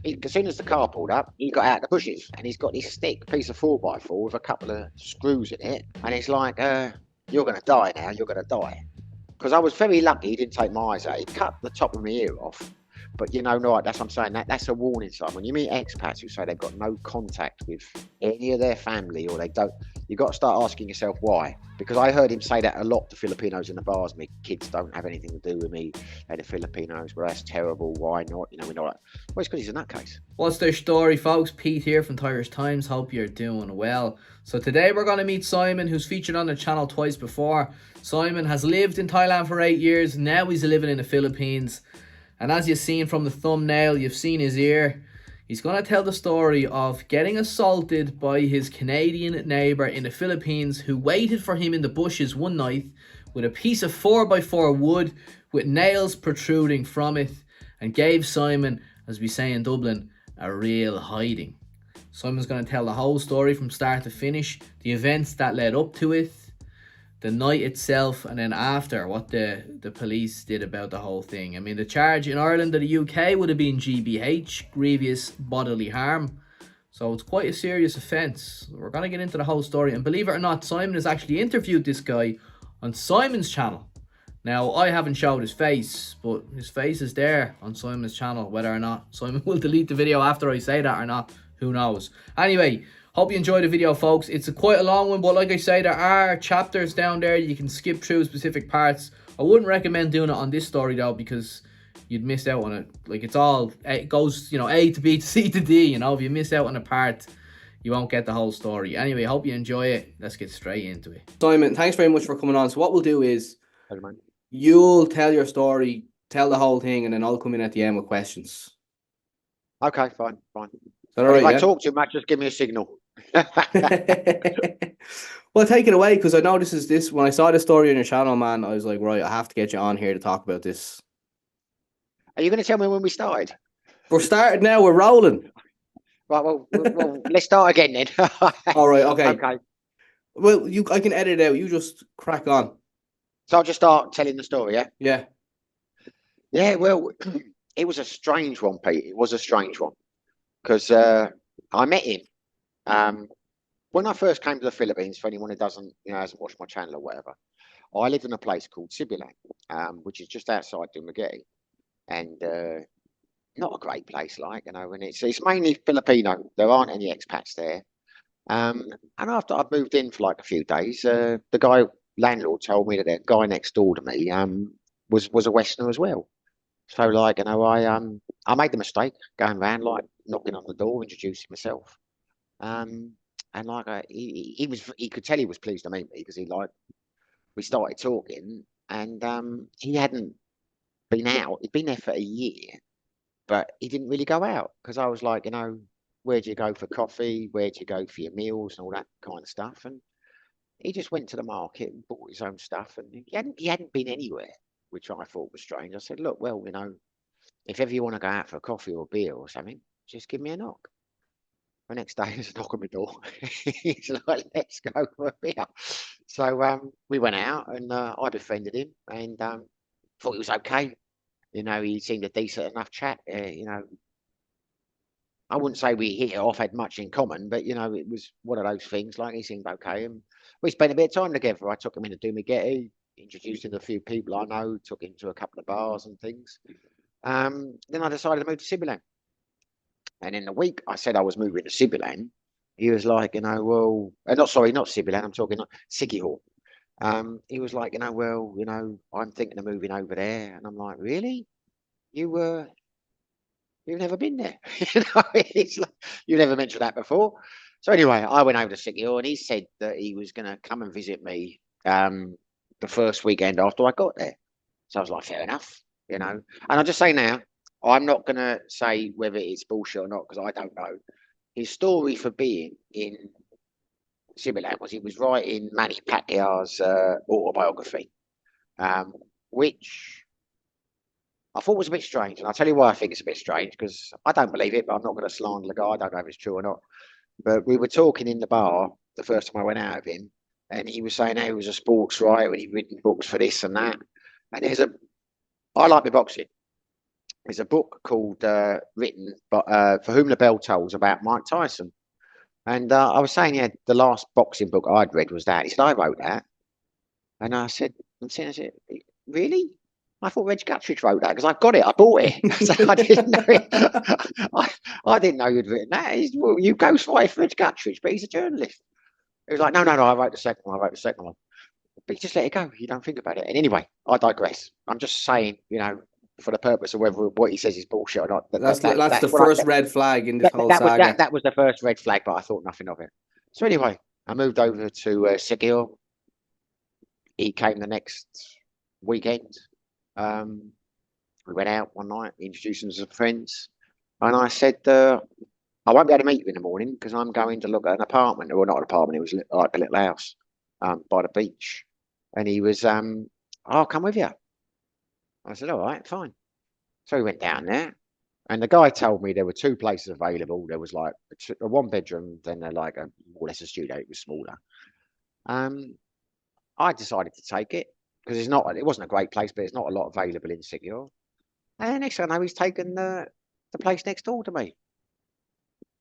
as soon as the car pulled up, he got out of the bushes and he's got this stick, piece of 4x4 with a couple of screws in it, and it's like, "You're gonna die now. You're gonna die." Because I was very lucky he didn't take my eyes out. He cut the top of my ear off. But you know, right, that's what I'm saying. That's a warning sign. When you meet expats who say they've got no contact with any of their family or they don't, you've got to start asking yourself why. Because I heard him say that a lot to Filipinos in the bars. Me kids don't have anything to do with me. They're the Filipinos. Well, that's terrible. Why not? You know, we're not. Well, it's because he's in that case. What's their story, folks? Pete here from Thairish Times. Hope you're doing well. So today we're going to meet Simon, who's featured on the channel twice before. Simon has lived in Thailand for 8 years. Now he's living in the Philippines. And as you've seen from the thumbnail, you've seen his ear. He's going to tell the story of getting assaulted by his Canadian neighbour in the Philippines, who waited for him in the bushes one night with a piece of 4x4 wood with nails protruding from it, and gave Simon, as we say in Dublin, a real hiding. Simon's going to tell the whole story from start to finish, the events that led up to it, the night itself, and then after, what the police did about the whole thing. I mean, the charge in Ireland or the UK would have been GBH, grievous bodily harm. So it's quite a serious offence. We're going to get into the whole story. And believe it or not, Simon has actually interviewed this guy on Simon's channel. Now, I haven't showed his face, but his face is there on Simon's channel. Whether or not Simon will delete the video after I say that or not, who knows. Anyway, hope you enjoyed the video, folks. It's quite a long one, but like I say, there are chapters down there. You can skip through specific parts. I wouldn't recommend doing it on this story, though, because you'd miss out on it. Like, it goes, you know, A to B to C to D, you know. If you miss out on a part, you won't get the whole story. Anyway, hope you enjoy it. Let's get straight into it. Simon, thanks very much for coming on. So what we'll do is, you'll tell your story, tell the whole thing, and then I'll come in at the end with questions. Okay, fine. Is that all right, if I talk too much, just give me a signal. Well, take it away, because I know this when I saw the story on your channel, man, I was like, right, I have to get you on here to talk about this. Are you going to tell me when we started? We're started now. We're rolling. Right. Well, let's start again then. All right. Okay. Okay. Well, I can edit it out. You just crack on. So I'll just start telling the story. Yeah. Yeah. Yeah. Well, it was a strange one, Pete. It was a strange one because I met him when I first came to the Philippines. For anyone who doesn't, hasn't watched my channel or whatever, I lived in a place called Sibulan, which is just outside Dumaguete, and not a great place, and it's mainly Filipino. There aren't any expats there. And after I moved in for like a few days, the landlord told me that the guy next door to me was a Westerner as well. So I made the mistake going around knocking on the door, introducing myself. And he could tell he was pleased to meet me because we started talking, and he hadn't been out. He'd been there for a year, but he didn't really go out because I was like, where do you go for coffee? Where do you go for your meals and all that kind of stuff? And he just went to the market and bought his own stuff, and he hadn't been anywhere, which I thought was strange. I said, look, well, if ever you want to go out for a coffee or a beer or something, just give me a knock. The next day, there's a knock on my door. He's like, let's go for a beer. So we went out, and I befriended him, and thought he was okay. He seemed a decent enough chap. I wouldn't say we hit it off, had much in common, but it was one of those things. Like, he seemed okay, and we spent a bit of time together. I took him into Dumaguete, introduced him to a few people I know, took him to a couple of bars and things. Then I decided to move to Sibulan. And in the week I said I was moving to Sibulan, he was like, well, not Sibulan, I'm talking Siquijor. He was like, well, I'm thinking of moving over there. And I'm like, really? You've never been there. It's like, you've never mentioned that before. So anyway, I went over to Siquijor, and he said that he was going to come and visit me the first weekend after I got there. So I was like, fair enough, And I'll just say now, I'm not going to say whether it's bullshit or not, because I don't know. His story for being in Sibulan was he was writing Manny Pacquiao's autobiography, which I thought was a bit strange. And I'll tell you why I think it's a bit strange, because I don't believe it, but I'm not going to slander the guy. I don't know if it's true or not. But we were talking in the bar the first time I went out with him, and he was saying how he was a sports writer and he'd written books for this and that. And I like my boxing. there's a book called written, but For Whom the Bell Tolls, about Mike Tyson. And I was saying, yeah, the last boxing book I'd read was that. He said, I wrote that. And I said, I said, really? I thought Reg Guttridge wrote that because I've got it. I bought it. So I didn't know it. I didn't know you'd written that. Well, you ghostwrite for Reg Guttridge, but he's a journalist. He was like, no, I wrote the second one. I wrote the second one. But you just let it go. You don't think about it. And anyway, I digress. I'm just saying, for the purpose of whether what he says is bullshit or not. That's the first red flag in this whole saga. That was the first red flag, but I thought nothing of it. So anyway, I moved over to Sigil. He came the next weekend. We went out one night, introduced him as friends, and I said, I won't be able to meet you in the morning because I'm going to look at an apartment. Well, not an apartment, it was like a little house by the beach. And he was, I'll come with you. I said, all right, fine. So we went down there, and the guy told me there were 2 places available. There was like a 1-bedroom, then like a more or less a studio. It was smaller. I decided to take it because it wasn't a great place, but it's not a lot available in Sigil. And next thing I know, he's taken the place next door to me.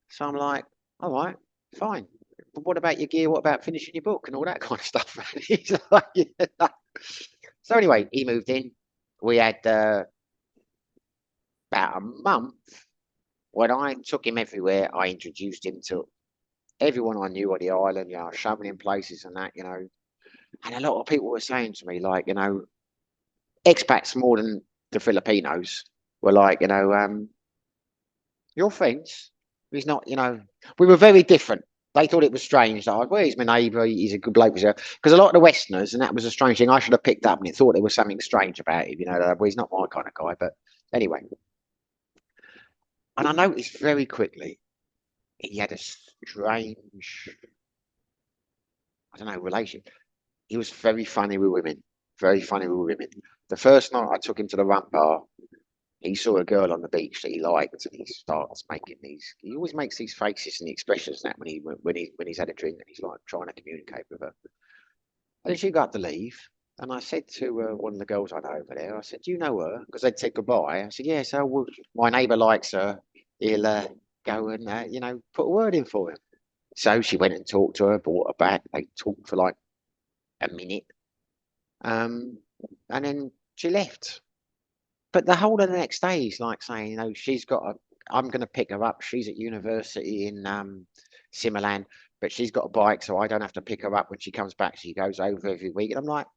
So I'm like, all right, fine. But what about your gear? What about finishing your book and all that kind of stuff? He's like, yeah. So anyway, he moved in. We had about a month. When I took him everywhere, I introduced him to everyone I knew on the island. I was showing him places and that, And a lot of people were saying to me, like, expats more than the Filipinos were like, your friends. He's not, we were very different. They thought it was strange. Like, well, he's my neighbour. He's a good bloke. Because a lot of the Westerners, and that was a strange thing. I should have picked up and it thought there was something strange about him. Well, he's not my kind of guy. But anyway, and I noticed very quickly he had a strange, I don't know, relation. He was very funny with women. Very funny with women. The first night I took him to the Rump Bar, he saw a girl on the beach that he liked, and he starts making these. He always makes these faces and expressions that when he's had a drink and he's like trying to communicate with her. And then she got to leave, and I said to one of the girls I know over there, I said, "Do you know her?" Because they'd said goodbye. I said, "Yeah, so my neighbour likes her. He'll go and put a word in for him." So she went and talked to her, brought her back. They talked for like a minute, and then she left. But the whole of the next day, he's like saying, I'm going to pick her up. She's at university in Simulan, but she's got a bike, so I don't have to pick her up when she comes back. She goes over every week. And I'm like,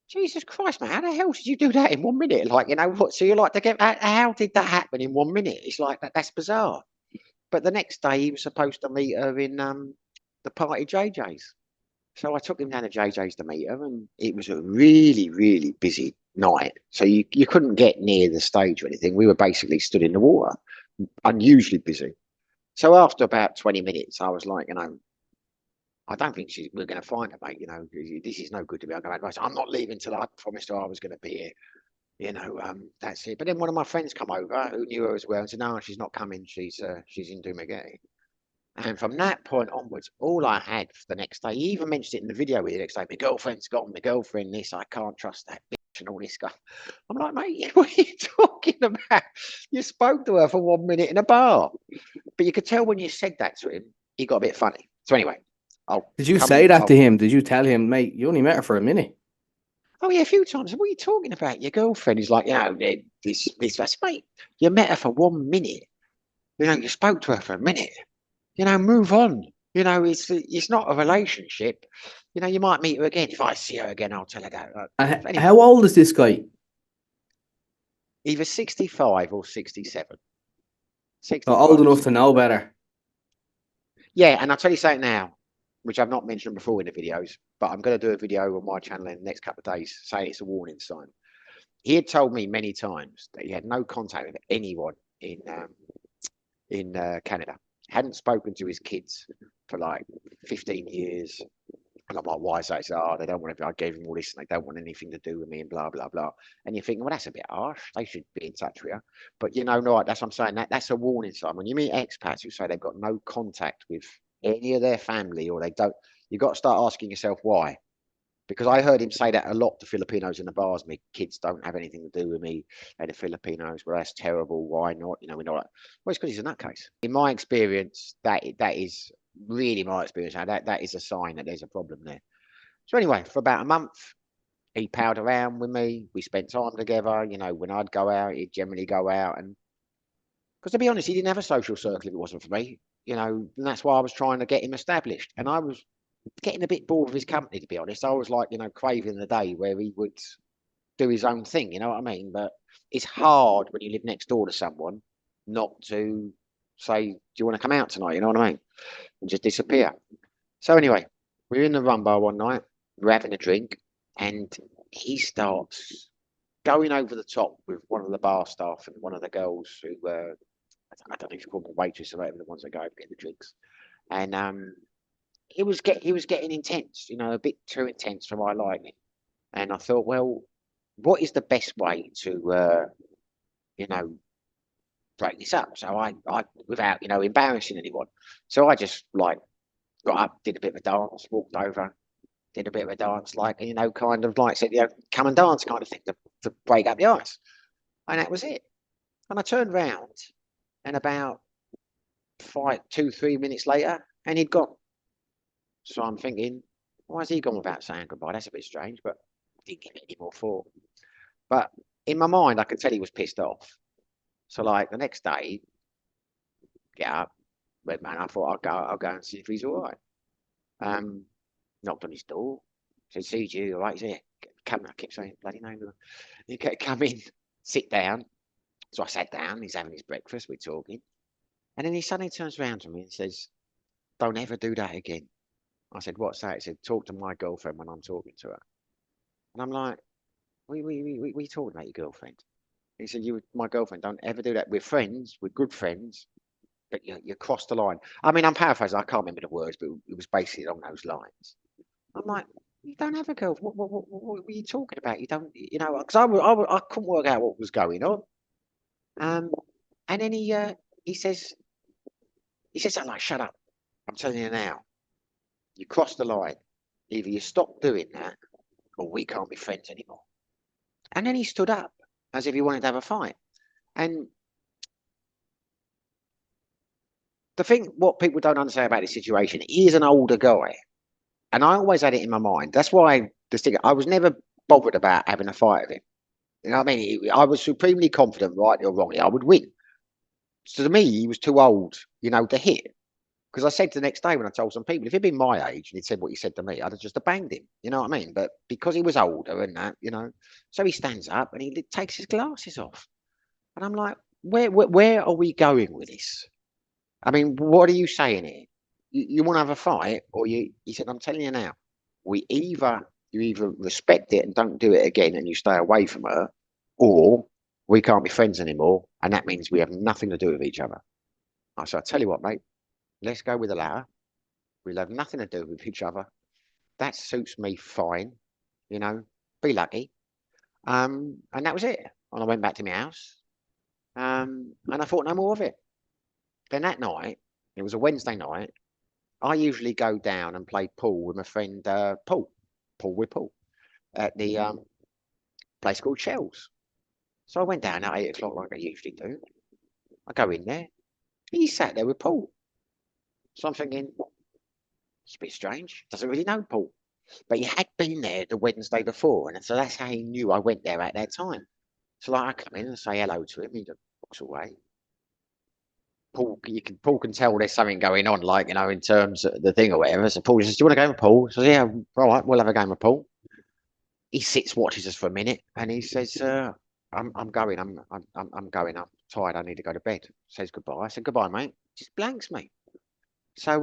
Jesus Christ, man, how the hell did you do that in 1 minute? Like, what? So you're like, how did that happen in 1 minute? It's like, that's bizarre. But the next day, he was supposed to meet her in the party JJ's. So I took him down to JJ's to meet her, and it was a really, really busy night. So you couldn't get near the stage or anything. We were basically stood in the water, unusually busy. So after about 20 minutes, I was like, I don't think we're going to find her, mate. This is no good to me. I'm not leaving till I promised her I was going to be here. That's it. But then one of my friends come over who knew her as well and said, no, she's not coming. She's in Dumaguete. And from that point onwards, all I had for the next day, he even mentioned it in the video with the next day, my girlfriend's got my girlfriend this, I can't trust that bitch and all this stuff. I'm like, mate, what are you talking about? You spoke to her for 1 minute in a bar. But you could tell when you said that to him, he got a bit funny. So anyway, did you say that to him? Did you tell him, mate, you only met her for a minute? Oh yeah, a few times. What are you talking about? Your girlfriend? He's like, this, mate, you met her for 1 minute. You spoke to her for a minute. Move on. It's not a relationship. You might meet her again. If I see her again, I'll tell her that. Anyway, how old is this guy? Either 65 or 67. 65 old enough to know better. Yeah, and I'll tell you something now, which I've not mentioned before in the videos, but I'm going to do a video on my channel in the next couple of days saying it's a warning sign. He had told me many times that he had no contact with anyone in Canada. Hadn't spoken to his kids for like 15 years. And I'm like, why is that? He said, they don't want to, I gave them all this and they don't want anything to do with me and blah, blah, blah. And you're thinking, well, that's a bit harsh. They should be in touch with you. But no, that's what I'm saying. That's a warning sign. When you meet expats who say they've got no contact with any of their family or they don't, you've got to start asking yourself why. Because I heard him say that a lot to Filipinos in the bars. Me kids don't have anything to do with me and the Filipinos. Well, that's terrible. Why not? You know, we're not. Well, it's because he's a nutcase. In my experience, that is really my experience. That is a sign that there's a problem there. So anyway, for about a month, he palled around with me. We spent time together. You know, when I'd go out, he'd generally go out. And because to be honest, he didn't have a social circle if it wasn't for me. You know, and that's why I was trying to get him established. And I was getting a bit bored of his company, to be honest. I was like, you know, craving the day where he would do his own thing. You know what I mean? But it's hard when you live next door to someone not to say, "Do you want to come out tonight?" You know what I mean? And just disappear. So anyway, we were in the rum bar one night. We're having a drink, and he starts going over the top with one of the bar staff and one of the girls who were, I don't know if you call them a waitress or whatever, the ones that go over get the drinks. And he was getting intense, you know, a bit too intense for my liking. And I thought, well, what is the best way to you know, break this up? So I without, you know, embarrassing anyone. So I just like got up, did a bit of a dance, walked over, did a bit of a dance, like, you know, kind of like said, you know, come and dance kind of thing to break up the ice. And that was it. And I turned round and about 2, 3 minutes later, and he'd gone. So I'm thinking, why has he gone without saying goodbye? That's a bit strange, but I didn't give it any more thought. But in my mind, I could tell he was pissed off. So like the next day, get up, went man, I thought I'll go and see if he's all right. Um, knocked on his door, said, "See you, all right?" He said, "Yeah, come." I kept saying bloody name. He kept come in, sit down. So I sat down. He's having his breakfast. We're talking, and then he suddenly turns around to me and says, "Don't ever do that again." I said, "What's that?" He said, "Talk to my girlfriend when I'm talking to her." And I'm like, we talking about your girlfriend?" He said, "You, my girlfriend, don't ever do that. We're friends, we're good friends, but you crossed the line." I mean, I'm paraphrasing, I can't remember the words, but it was basically along those lines. I'm like, "You don't have a girl. What were you talking about? You don't, you know," because I couldn't work out what was going on. Um, and then he says, "I'm like, shut up. I'm telling you now, you crossed the line. Either you stop doing that or we can't be friends anymore." And then he stood up as if he wanted to have a fight. And the thing, what people don't understand about this situation, he is an older guy. And I always had it in my mind. That's why I was never bothered about having a fight with him. You know what I mean? I was supremely confident, rightly or wrongly, I would win. So to me, he was too old, you know, to hit. Because I said the next day when I told some people, if he'd been my age and he'd said what he said to me, I'd have just banged him. You know what I mean? But because he was older and that, you know, so he stands up and he takes his glasses off. And I'm like, where are we going with this? I mean, what are you saying here? You want to have a fight, or you? He said, "I'm telling you now, you either respect it and don't do it again, and you stay away from her, or we can't be friends anymore, and that means we have nothing to do with each other." I said, "I tell you what, mate, let's go with the latter. We'll have nothing to do with each other. That suits me fine. You know, be lucky." And that was it. And I went back to my house. And I thought no more of it. Then that night, it was a Wednesday night. I usually go down and play pool with my friend Paul with Paul, at the place called Shells. So I went down at 8 o'clock like I usually do. I go in there. He sat there with Paul. So I'm thinking, it's a bit strange. Doesn't really know Paul. But he had been there the Wednesday before, and so that's how he knew I went there at that time. So like I come in and say hello to him, he just walks away. Paul can tell there's something going on, like, you know, in terms of the thing or whatever. So Paul says, "Do you want to go with Paul?" So yeah, all right, we'll have a game with Paul. He sits, watches us for a minute, and he says, I'm going. I'm going. I'm tired. I need to go to bed." Says goodbye. I said, "Goodbye, mate." Just blanks me. So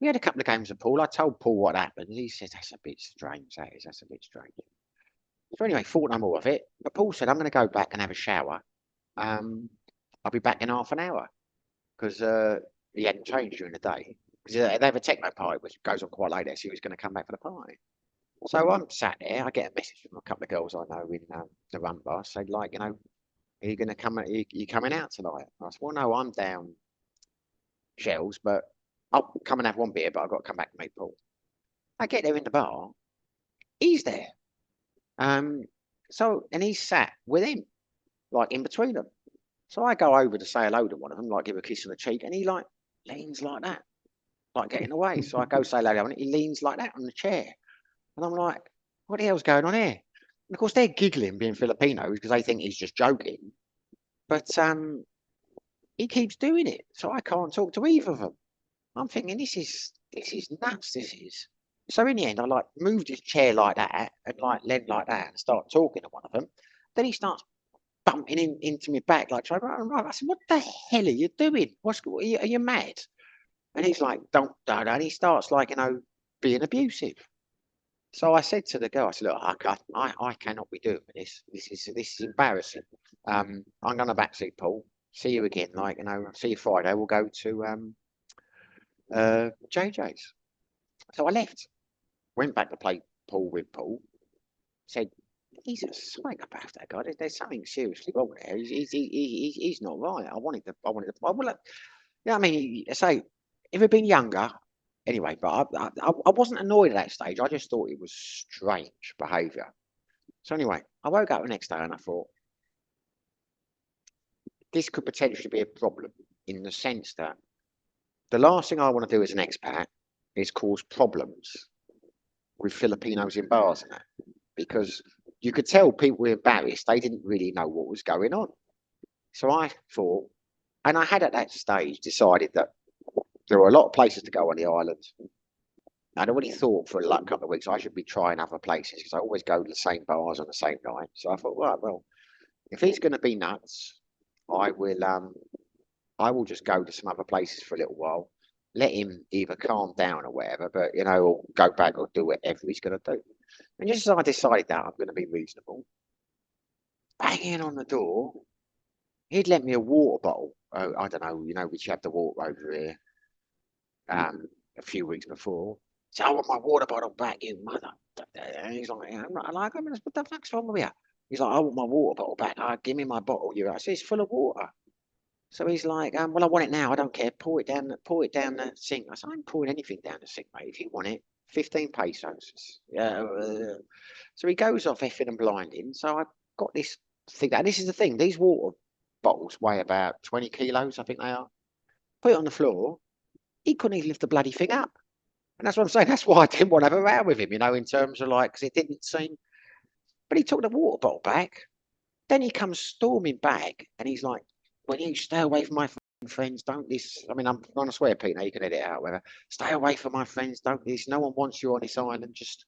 we had a couple of games of pool. I told Paul what happened. He says, "That's a bit strange. That's a bit strange." So anyway, thought no more of it. But Paul said, "I'm going to go back and have a shower. Um, I'll be back in half an hour," because he hadn't changed during the day. Because they have a techno party which goes on quite late there, so he was going to come back for the party. So I'm sat there. I get a message from a couple of girls I know in the run bar. Say, like, you know, "Are you going to come? You coming out tonight?" I said, "Well, no, I'm down Shells, but I'll come and have one beer, but I've got to come back to meet Paul." I get there in the bar. he's there. So, and he's sat with him, like in between them. So I go over to say hello to one of them, like give a kiss on the cheek, and he like leans like that, like getting away. So I go say hello, and he leans like that on the chair. And I'm like, what the hell's going on here? And of course they're giggling, being Filipinos, because they think he's just joking. But he keeps doing it, so I can't talk to either of them. I'm thinking this is nuts. This is. So in the end, I like moved his chair like that and like leant like that and start talking to one of them. Then he starts bumping into me back, like trying. Right. I said, "What the hell are you doing? Are you mad?" And he's like, "Don't." And he starts like being abusive. So I said to the girl, I said, "Look, I cannot be doing this. This is embarrassing. I'm going to backseat Paul. See you again. Like see you Friday. We'll go to JJ's." So I left. Went back to play pool with Paul. Said, "He's a psychopath. That guy. There's something seriously wrong there. He's not right. I wanted to. Well, you know what I mean? I say, if he'd been younger, anyway. But I wasn't annoyed at that stage. I just thought it was strange behaviour. So anyway, I woke up the next day and I thought this could potentially be a problem in the sense that the last thing I want to do as an expat is cause problems with Filipinos in bars and that, because you could tell people were embarrassed. They didn't really know what was going on. So I thought, and I had at that stage decided that there were a lot of places to go on the island. I'd already thought for a couple of weeks I should be trying other places because I always go to the same bars on the same night. So I thought, right, well, if he's going to be nuts, I will just go to some other places for a little while, let him either calm down or whatever, but or go back or do whatever he's going to do. And just as I decided that I'm going to be reasonable, banging on the door, he'd lent me a water bottle. Oh, I don't know, which you have the water over here a few weeks before. So I want my water bottle back, you mother. And he's like, I'm not like, what the fuck's wrong with you? He's like, I want my water bottle back. Give me my bottle. I said, it's full of water. So he's like, well, I want it now. I don't care. Pour it down the sink. I said, I'm pouring anything down the sink, mate. If you want it, 15 pesos. Yeah. So he goes off effing and blinding. So I got this thing. And this is the thing. These water bottles weigh about 20 kilos, I think they are. Put it on the floor. He couldn't even lift the bloody thing up. And that's what I'm saying. That's why I didn't want to have a row with him, in terms of because it didn't seem. But he took the water bottle back. Then he comes storming back and he's like, well, you stay away from my friends. Don't this. I mean, I'm going to swear, Pete. Now you can edit it out, whatever. Stay away from my friends. Don't this. No one wants you on this island. Just,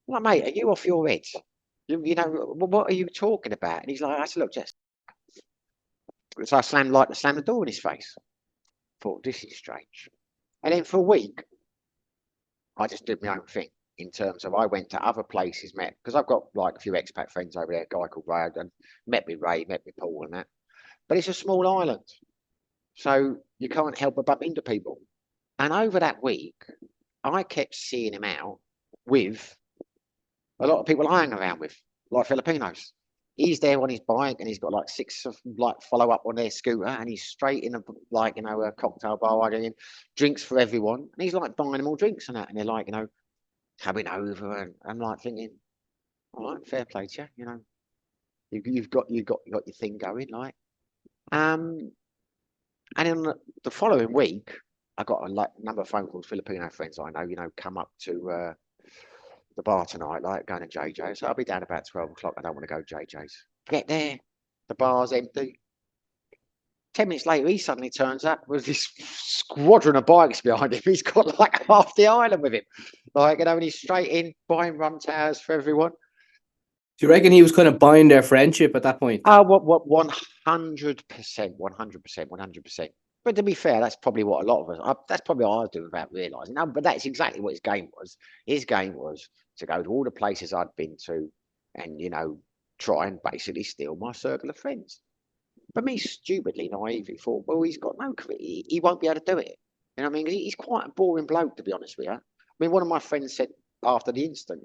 well, mate, are you off your head? What are you talking about? And he's like, I said, look, Jess. So I slammed the door in his face. Thought, this is strange. And then for a week, I just did my own thing in terms of I went to other places, because I've got like a few expat friends over there, a guy called Ray, and met with Paul and that. But it's a small island, so you can't help but bump into people. And over that week, I kept seeing him out with a lot of people I hang around with, like Filipinos. He's there on his bike and he's got like 6 of follow up on their scooter and he's straight in a cocktail bar ordering drinks for everyone. And he's like buying them all drinks and that. And they're like, coming over and I'm like thinking, all right, fair play to you, you've got your thing going, like. And then the following week, I got a number of phone calls, Filipino friends I know, come up to the bar tonight, like going to JJ's. So I'll be down about 12 o'clock. I don't want to go to JJ's. Get there, the bar's empty. 10 minutes later, he suddenly turns up with this squadron of bikes behind him. He's got like half the island with him. And he's straight in, buying rum towers for everyone. Do you reckon he was kind of buying their friendship at that point? What 100%. But to be fair, that's probably what a lot of us, that's probably what I was doing without realising. No, but that's exactly what his game was. His game was to go to all the places I'd been to and, try and basically steal my circle of friends. But me, stupidly, naively thought, well, he's got no, he won't be able to do it. You know what I mean? He's quite a boring bloke, to be honest with you. I mean, one of my friends said after the incident,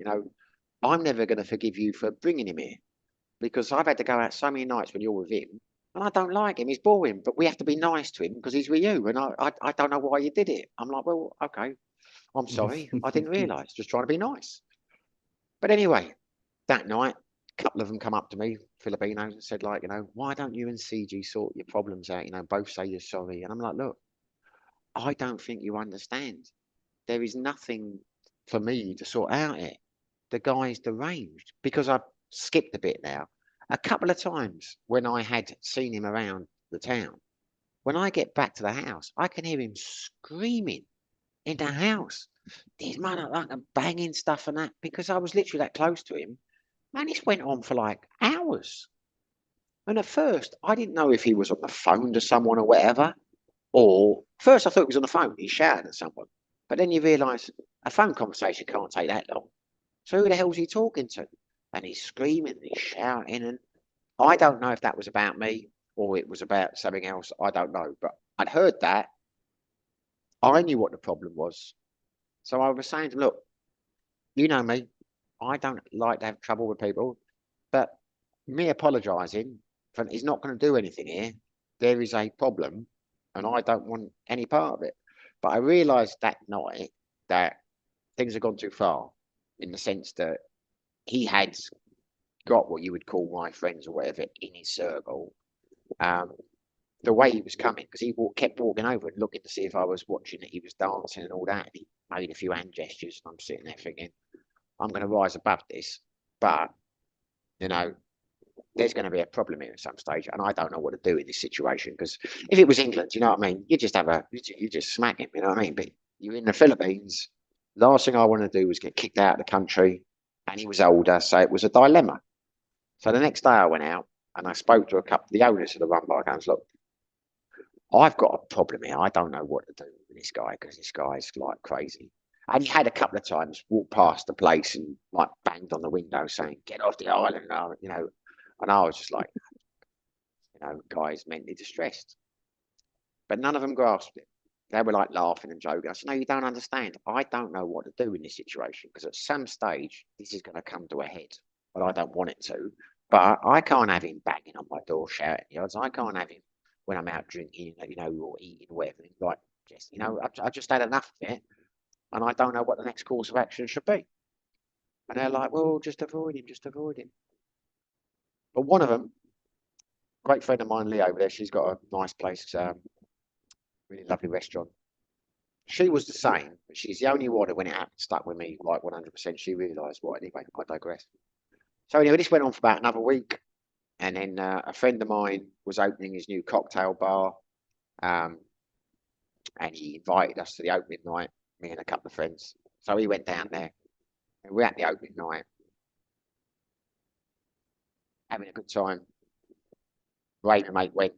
I'm never going to forgive you for bringing him here because I've had to go out so many nights when you're with him and I don't like him. He's boring, but we have to be nice to him because he's with you. And I don't know why you did it. I'm like, well, okay, I'm sorry. I didn't realise. Just trying to be nice. But anyway, that night, a couple of them come up to me, Filipinos, and said, like, why don't you and CG sort your problems out? Both say you're sorry. And I'm like, look, I don't think you understand. There is nothing for me to sort out here. The guy's deranged because I've skipped a bit now. A couple of times when I had seen him around the town, when I get back to the house, I can hear him screaming in the house. These motherfucker banging stuff and that because I was literally that close to him. And this went on for like hours. And at first, I didn't know if he was on the phone to someone or whatever. Or first, I thought he was on the phone. He shouted at someone. But then you realise a phone conversation can't take that long. So who the hell's he talking to? And he's screaming and he's shouting. And I don't know if that was about me or it was about something else. I don't know. But I'd heard that. I knew what the problem was. So I was saying to him, look, you know me. I don't like to have trouble with people. But me apologising is not going to do anything here. There is a problem and I don't want any part of it. But I realised that night that things had gone too far in the sense that he had got what you would call my friends or whatever in his circle. The way he was coming, because he kept walking over and looking to see if I was watching it. He was dancing and all that. And he made a few hand gestures, and I'm sitting there thinking, I'm going to rise above this. But, there's going to be a problem here at some stage, and I don't know what to do in this situation. Because if it was England, you know what I mean, you just smack him, you know what I mean. But you're in the Philippines. Last thing I want to do was get kicked out of the country, and he was older, so it was a dilemma. So the next day I went out and I spoke to a couple of the owners of the run bar. Goes, look, I've got a problem here. I don't know what to do with this guy because this guy's like crazy. And he had a couple of times walked past the place and like banged on the window saying, "Get off the island," And I was just like, guy's mentally distressed. But none of them grasped it. They were like laughing and joking. I said, "No, you don't understand. I don't know what to do in this situation because at some stage this is going to come to a head, but I don't want it to. But I can't have him banging on my door shouting yards. I can't have him when I'm out drinking, or eating, whatever. Like, just, I just had enough of it, and I don't know what the next course of action should be." And they're like, "Well, just avoid him, just avoid him." But one of them, great friend of mine, Lee over there, she's got a nice place, really lovely restaurant. She was the same, but she's the only one that when it happened stuck with me like 100%. She realised what. Anyway, I digress. So anyway, this went on for about another week, and then a friend of mine was opening his new cocktail bar, and he invited us to the opening night, me and a couple of friends. So we went down there, and we're at the opening night, having a good time. Raven mate went.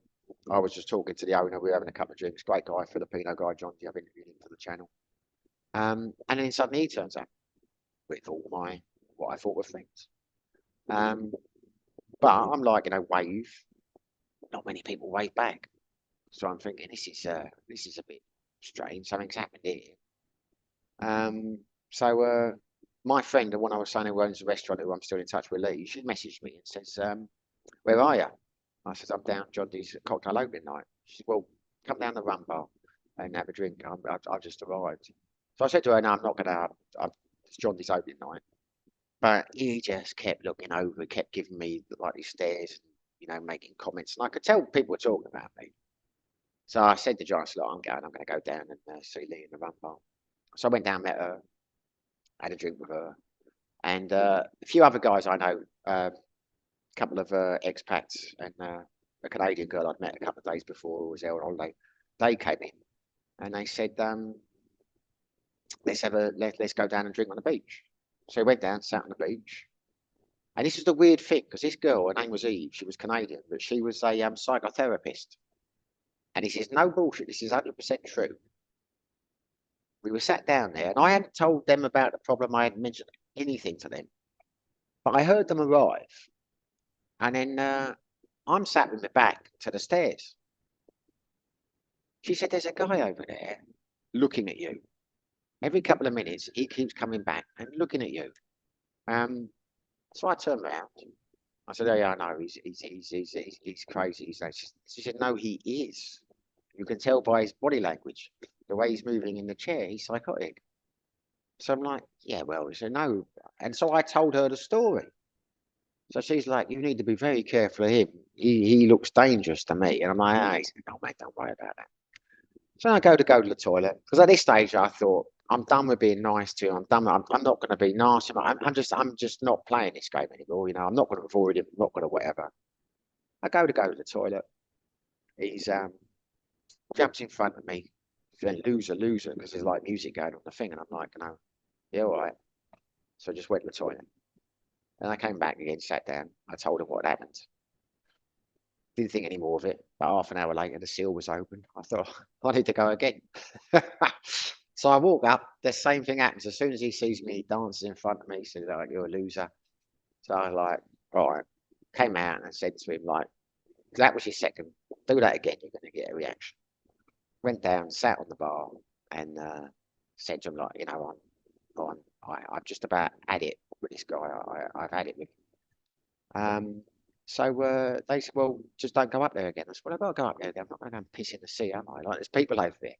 I was just talking to the owner. We were having a couple of drinks. Great guy, Filipino guy, John. I've interviewed him for the channel. And then suddenly he turns up with all what I thought were things. But I'm like, wave. Not many people wave back. So I'm thinking this is a bit strange. Something's happened here. So my friend, the one I was saying who owns the restaurant, who I'm still in touch with, Lee, she messaged me and says, "Where are you?" I said, "I'm down John D's cocktail opening night." She said, "Well, come down the rum bar and have a drink. I've just arrived." So I said to her, "No, I'm not gonna. It's John D's opening night." But he just kept looking over, kept giving me like these stares, making comments, and I could tell people were talking about me. So I said to John, "Look, I'm going to go down and see Lee in the rum bar." So I went down, met her, had a drink with her, and a few other guys I know, a couple of expats and a Canadian girl I'd met a couple of days before who was there on holiday. They came in and they said, let's go down and drink on the beach." So we went down, sat on the beach. And this is the weird thing, because this girl, her name was Eve, she was Canadian, but she was a psychotherapist. And he says, no bullshit, this is 100% true. We were sat down there, and I hadn't told them about the problem. I hadn't mentioned anything to them. But I heard them arrive. And then I'm sat with my back to the stairs. She said, "There's a guy over there looking at you. Every couple of minutes, he keeps coming back and looking at you." So I turned around. I said, "Oh yeah, I know. He's crazy." She said, "No, he is. You can tell by his body language, the way he's moving in the chair. He's psychotic." So I'm like, yeah, well, he said, no. And so I told her the story. So she's like, you need to be very careful of him. He looks dangerous to me. And I'm like, ah, he said, no, mate, don't worry about that. So I go to the toilet because at this stage I thought I'm done with being nice to him. I'm done. I'm not going to be nasty. I'm just not playing this game anymore. You know, I'm not going to avoid him. I'm not going to whatever. I go to the toilet. He's jumps in front of me. Then loser, because there's like music going on the thing, and I'm like, no, yeah, all right. So I just went to the toilet. And I came back again, sat down. I told him what happened. Didn't think any more of it. But half an hour later, the seal was open. I thought, I need to go again. So I walk up. The same thing happens. As soon as he sees me, he dances in front of me. He says, like, you're a loser. So I was like, all right. Came out and said to him, like, that was your second. Do that again, you're going to get a reaction. Went down, sat on the bar, and said to him, like, you know, I've just about had it with this guy. I've had it with so they said, well, just don't go up there again. I said, well, I've got to go up there again. I'm not going to go and piss in the sea, am I? Like, there's people over there.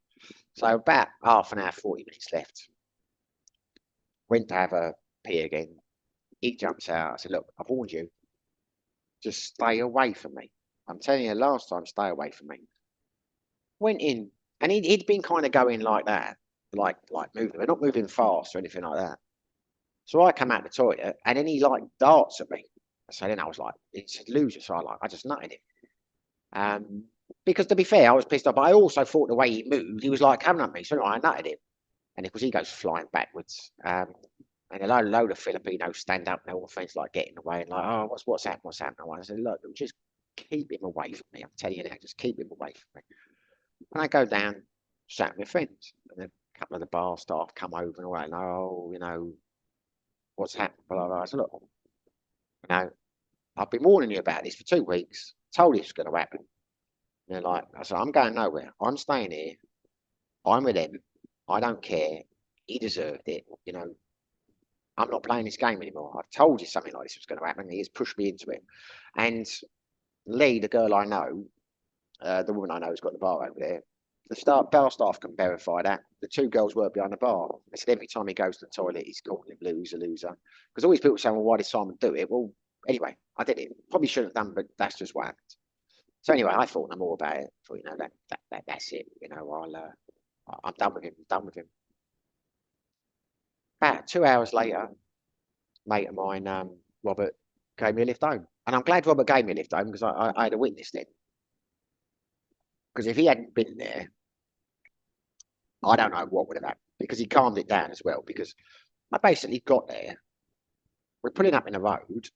So about half an hour, 40 minutes left. Went to have a pee again. He jumps out. I said, look, I've warned you. Just stay away from me. I'm telling you, last time, stay away from me. Went in, and he'd been kind of going like that, like moving, but not moving fast or anything like that. So I come out the toilet, and then he like darts at me. So then I was like, it's a loser. So I just nutted him. Because to be fair, I was pissed off, but I also thought the way he moved, he was like coming at me. So I nutted him. And of course, he goes flying backwards. And a load of Filipinos stand up and all things like getting away and like, oh, what's happening? What's happening? I said, look, just keep him away from me. I'm telling you now, just keep him away from me. And I go down, sat with my friends, and then a couple of the bar staff come over and all that, and oh, you know, what's happened? Blah, blah, blah. I said, look, you know, I've been warning you about this for 2 weeks. Told you it's going to happen. And they're like, I said, I'm going nowhere. I'm staying here. I'm with him. I don't care. He deserved it. You know, I'm not playing this game anymore. I've told you something like this was going to happen. He has pushed me into it. And Lee, the girl I know, the woman I know who's got the bar over there, the bar staff can verify that. The two girls were behind the bar. They said every time he goes to the toilet, he's calling him loser. Because all these people saying, well, why did Simon do it? Well, anyway, I did it. Probably shouldn't have done, but that's just what happened. So anyway, I thought no more about it. Thought, you know, that's it. You know, I'm done with him. Done with him. About 2 hours later, mate of mine, Robert, gave me a lift home, and I'm glad Robert gave me a lift home because I had a witness then. Because if he hadn't been there, I don't know what would have happened. Because he calmed it down as well. Because I basically got there, we're pulling up in the road,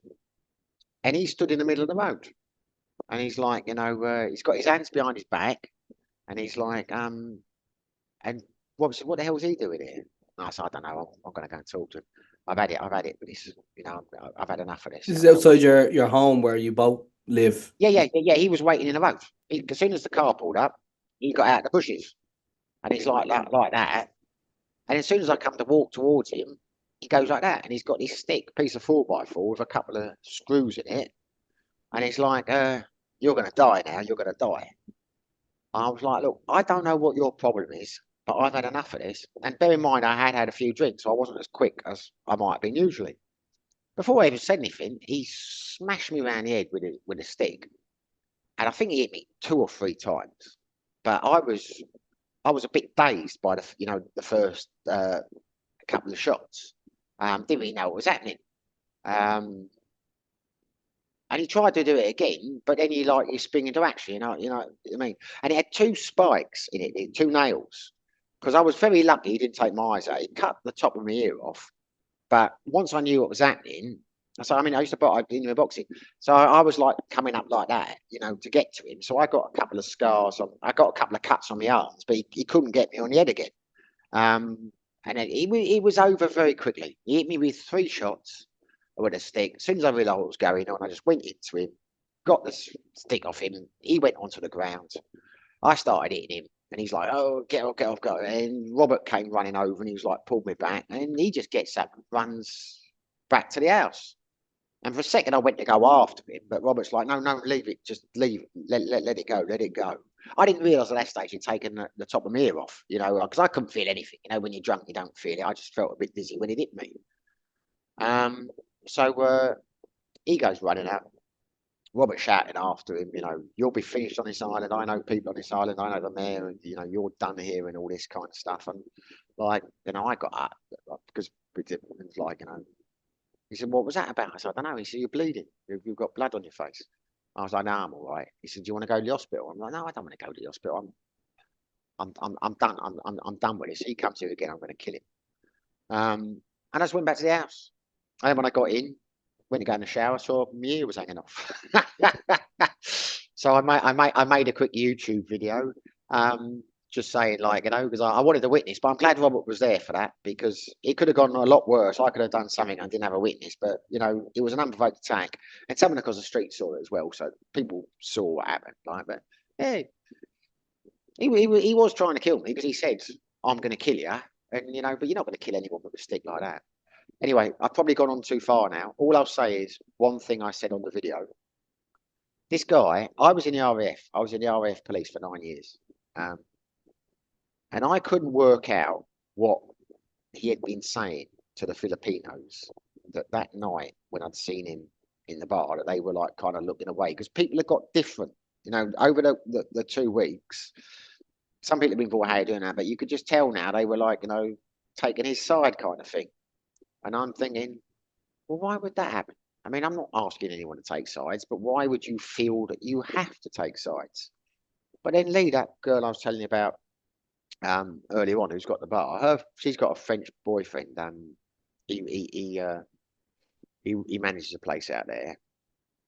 and he stood in the middle of the road, and he's like, you know, he's got his hands behind his back, and he's like, and Rob said, what the hell is he doing here? And I said, I don't know. I'm going to go and talk to him. I've had it with this. You know, I've had enough of this. This is outside your home where you both live. Yeah. He was waiting in the road. As soon as the car pulled up, he got out of the bushes, and he's like that. And as soon as I come to walk towards him, he goes like that, and he's got this stick, piece of 4x4 with a couple of screws in it, and he's like, "You're going to die now. You're going to die." I was like, "Look, I don't know what your problem is, but I've had enough of this." And bear in mind, I had a few drinks, so I wasn't as quick as I might have been usually. Before I even said anything, he smashed me around the head with a stick, and I think he hit me 2 or 3 times. But I was a bit dazed by the first couple of shots. Didn't really know what was happening. And he tried to do it again, but then he spring into action. You know what I mean. And it had 2 spikes in it, 2 nails. Because I was very lucky he didn't take my eyes out. He cut the top of my ear off. But once I knew what was happening, I used to box in my boxing, so I was like coming up like that, you know, to get to him. So I got a couple of scars I got a couple of cuts on my arms, but he couldn't get me on the head again. And then he was over very quickly. He hit me with 3 shots with a stick. As soon as I realised what was going on, I just went into him, got the stick off him. He went onto the ground. I started hitting him. And he's like, oh, get off, go. And Robert came running over and he was like, pulled me back. And he just gets up and runs back to the house. And for a second, I went to go after him. But Robert's like, no, leave it. Just leave it. Let it go. Let it go. I didn't realise at that stage he'd taken the top of my ear off, you know, because I couldn't feel anything. You know, when you're drunk, you don't feel it. I just felt a bit dizzy when it hit me. So he goes running out. Robert shouting after him, you know, you'll be finished on this island. I know people on this island. I know the mayor, and you know, you're done here, and all this kind of stuff. And like, you know, I got up because it was like, you know, he said, "What was that about?" I said, "I don't know." He said, "You're bleeding. You've got blood on your face." I was like, "No, I'm all right." He said, "Do you want to go to the hospital?" I'm like, "No, I don't want to go to the hospital. I'm done. I'm done with this." He comes here again. I'm going to kill him. And I just went back to the house. And then when I got in, went to go in the shower, saw my ear was hanging off. So I made a quick YouTube video, just saying, like, you know, because I wanted a witness, but I'm glad Robert was there for that, because it could have gone a lot worse. I could have done something and didn't have a witness, but you know, it was an unprovoked attack, and someone across the street saw it as well, so people saw what happened. Like, but yeah, he was trying to kill me because he said, "I'm going to kill you," and you know, but you're not going to kill anyone with a stick like that. Anyway, I've probably gone on too far now. All I'll say is one thing I said on the video. This guy, I was in the RAF. I was in the RAF police for 9 years. Um, and I couldn't work out what he had been saying to the Filipinos that night when I'd seen him in the bar, that they were like kind of looking away, because people have got different, you know, over the 2 weeks. Some people have been thought, how you doing that? But you could just tell now they were like, you know, taking his side kind of thing. And I'm thinking, well, why would that happen? I mean, I'm not asking anyone to take sides, but why would you feel that you have to take sides? But then Lee, that girl I was telling you about earlier on, who's got the bar, she's got a French boyfriend. He manages a place out there.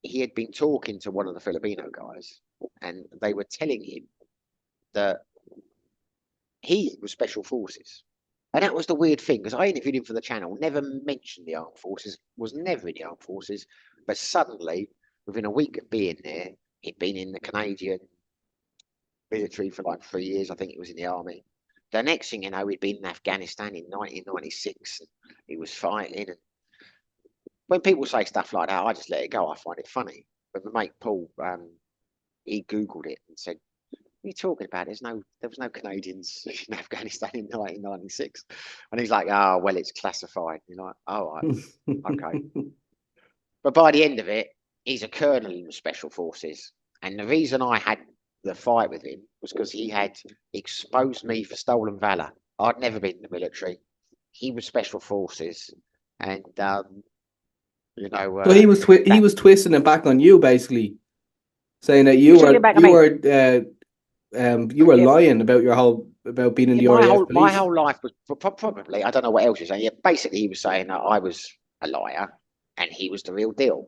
He had been talking to one of the Filipino guys, and they were telling him that he was special forces. And that was the weird thing, because I interviewed him for the channel, never mentioned the armed forces, was never in the armed forces, but suddenly, within a week of being there, he'd been in the Canadian military for like 3 years. I think he was in the army. The next thing you know, he'd been in Afghanistan in 1996. And he was fighting. And when people say stuff like that, I just let it go. I find it funny. But my mate Paul, he Googled it and said, "What are you talking about? There was no Canadians in Afghanistan in 1996." And he's like, "Oh, well, it's classified." You're like, "Oh, right, okay." But by the end of it, he's a colonel in the special forces. And the reason I had the fight with him was because he had exposed me for stolen valor. I'd never been in the military. He was special forces, and you know, So he was twisting it back on you, basically, saying that you were yeah, lying about about being in yeah, the RAF my police. whole life was probably, I don't know what else you're saying. Yeah, basically he was saying that I was a liar and he was the real deal.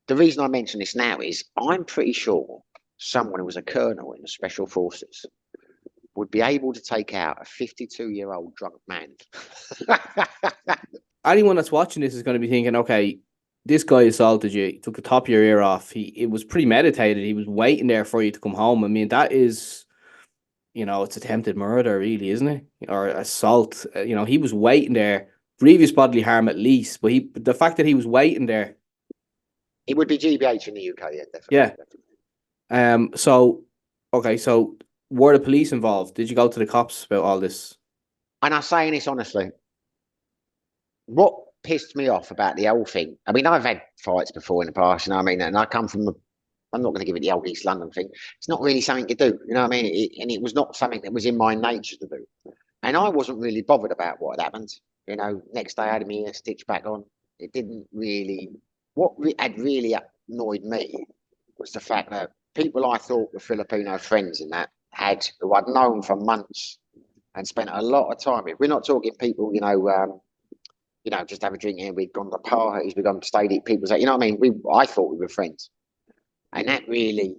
The reason I mention this now is I'm pretty sure someone who was a colonel in the special forces would be able to take out a 52-year-old drunk man. Anyone that's watching this is going to be thinking, okay, this guy assaulted you, he took the top of your ear off. It was premeditated. He was waiting there for you to come home. I mean, that is, you know, it's attempted murder, really, isn't it? Or assault. You know, he was waiting there, grievous bodily harm at least. But the fact that he was waiting there, It would be GBH in the UK, yeah, definitely. yeah. Definitely. So, okay, so were the police involved? Did you go to the cops about all this? And I'm saying this honestly, what pissed me off about the whole thing, I mean, I've had fights before in the past, you know what I mean? And I come from, I'm not going to give it the old East London thing. It's not really something to do, you know what I mean? And it was not something that was in my nature to do. And I wasn't really bothered about what had happened. You know, next day I had my ear stitched back on. It didn't really, had really annoyed me was the fact that people I thought were Filipino friends and that who I'd known for months and spent a lot of time with. We're not talking people, you know, just have a drink here. We'd gone to parties, we'd gone to stayed at people's, you know what I mean? I thought we were friends. And that really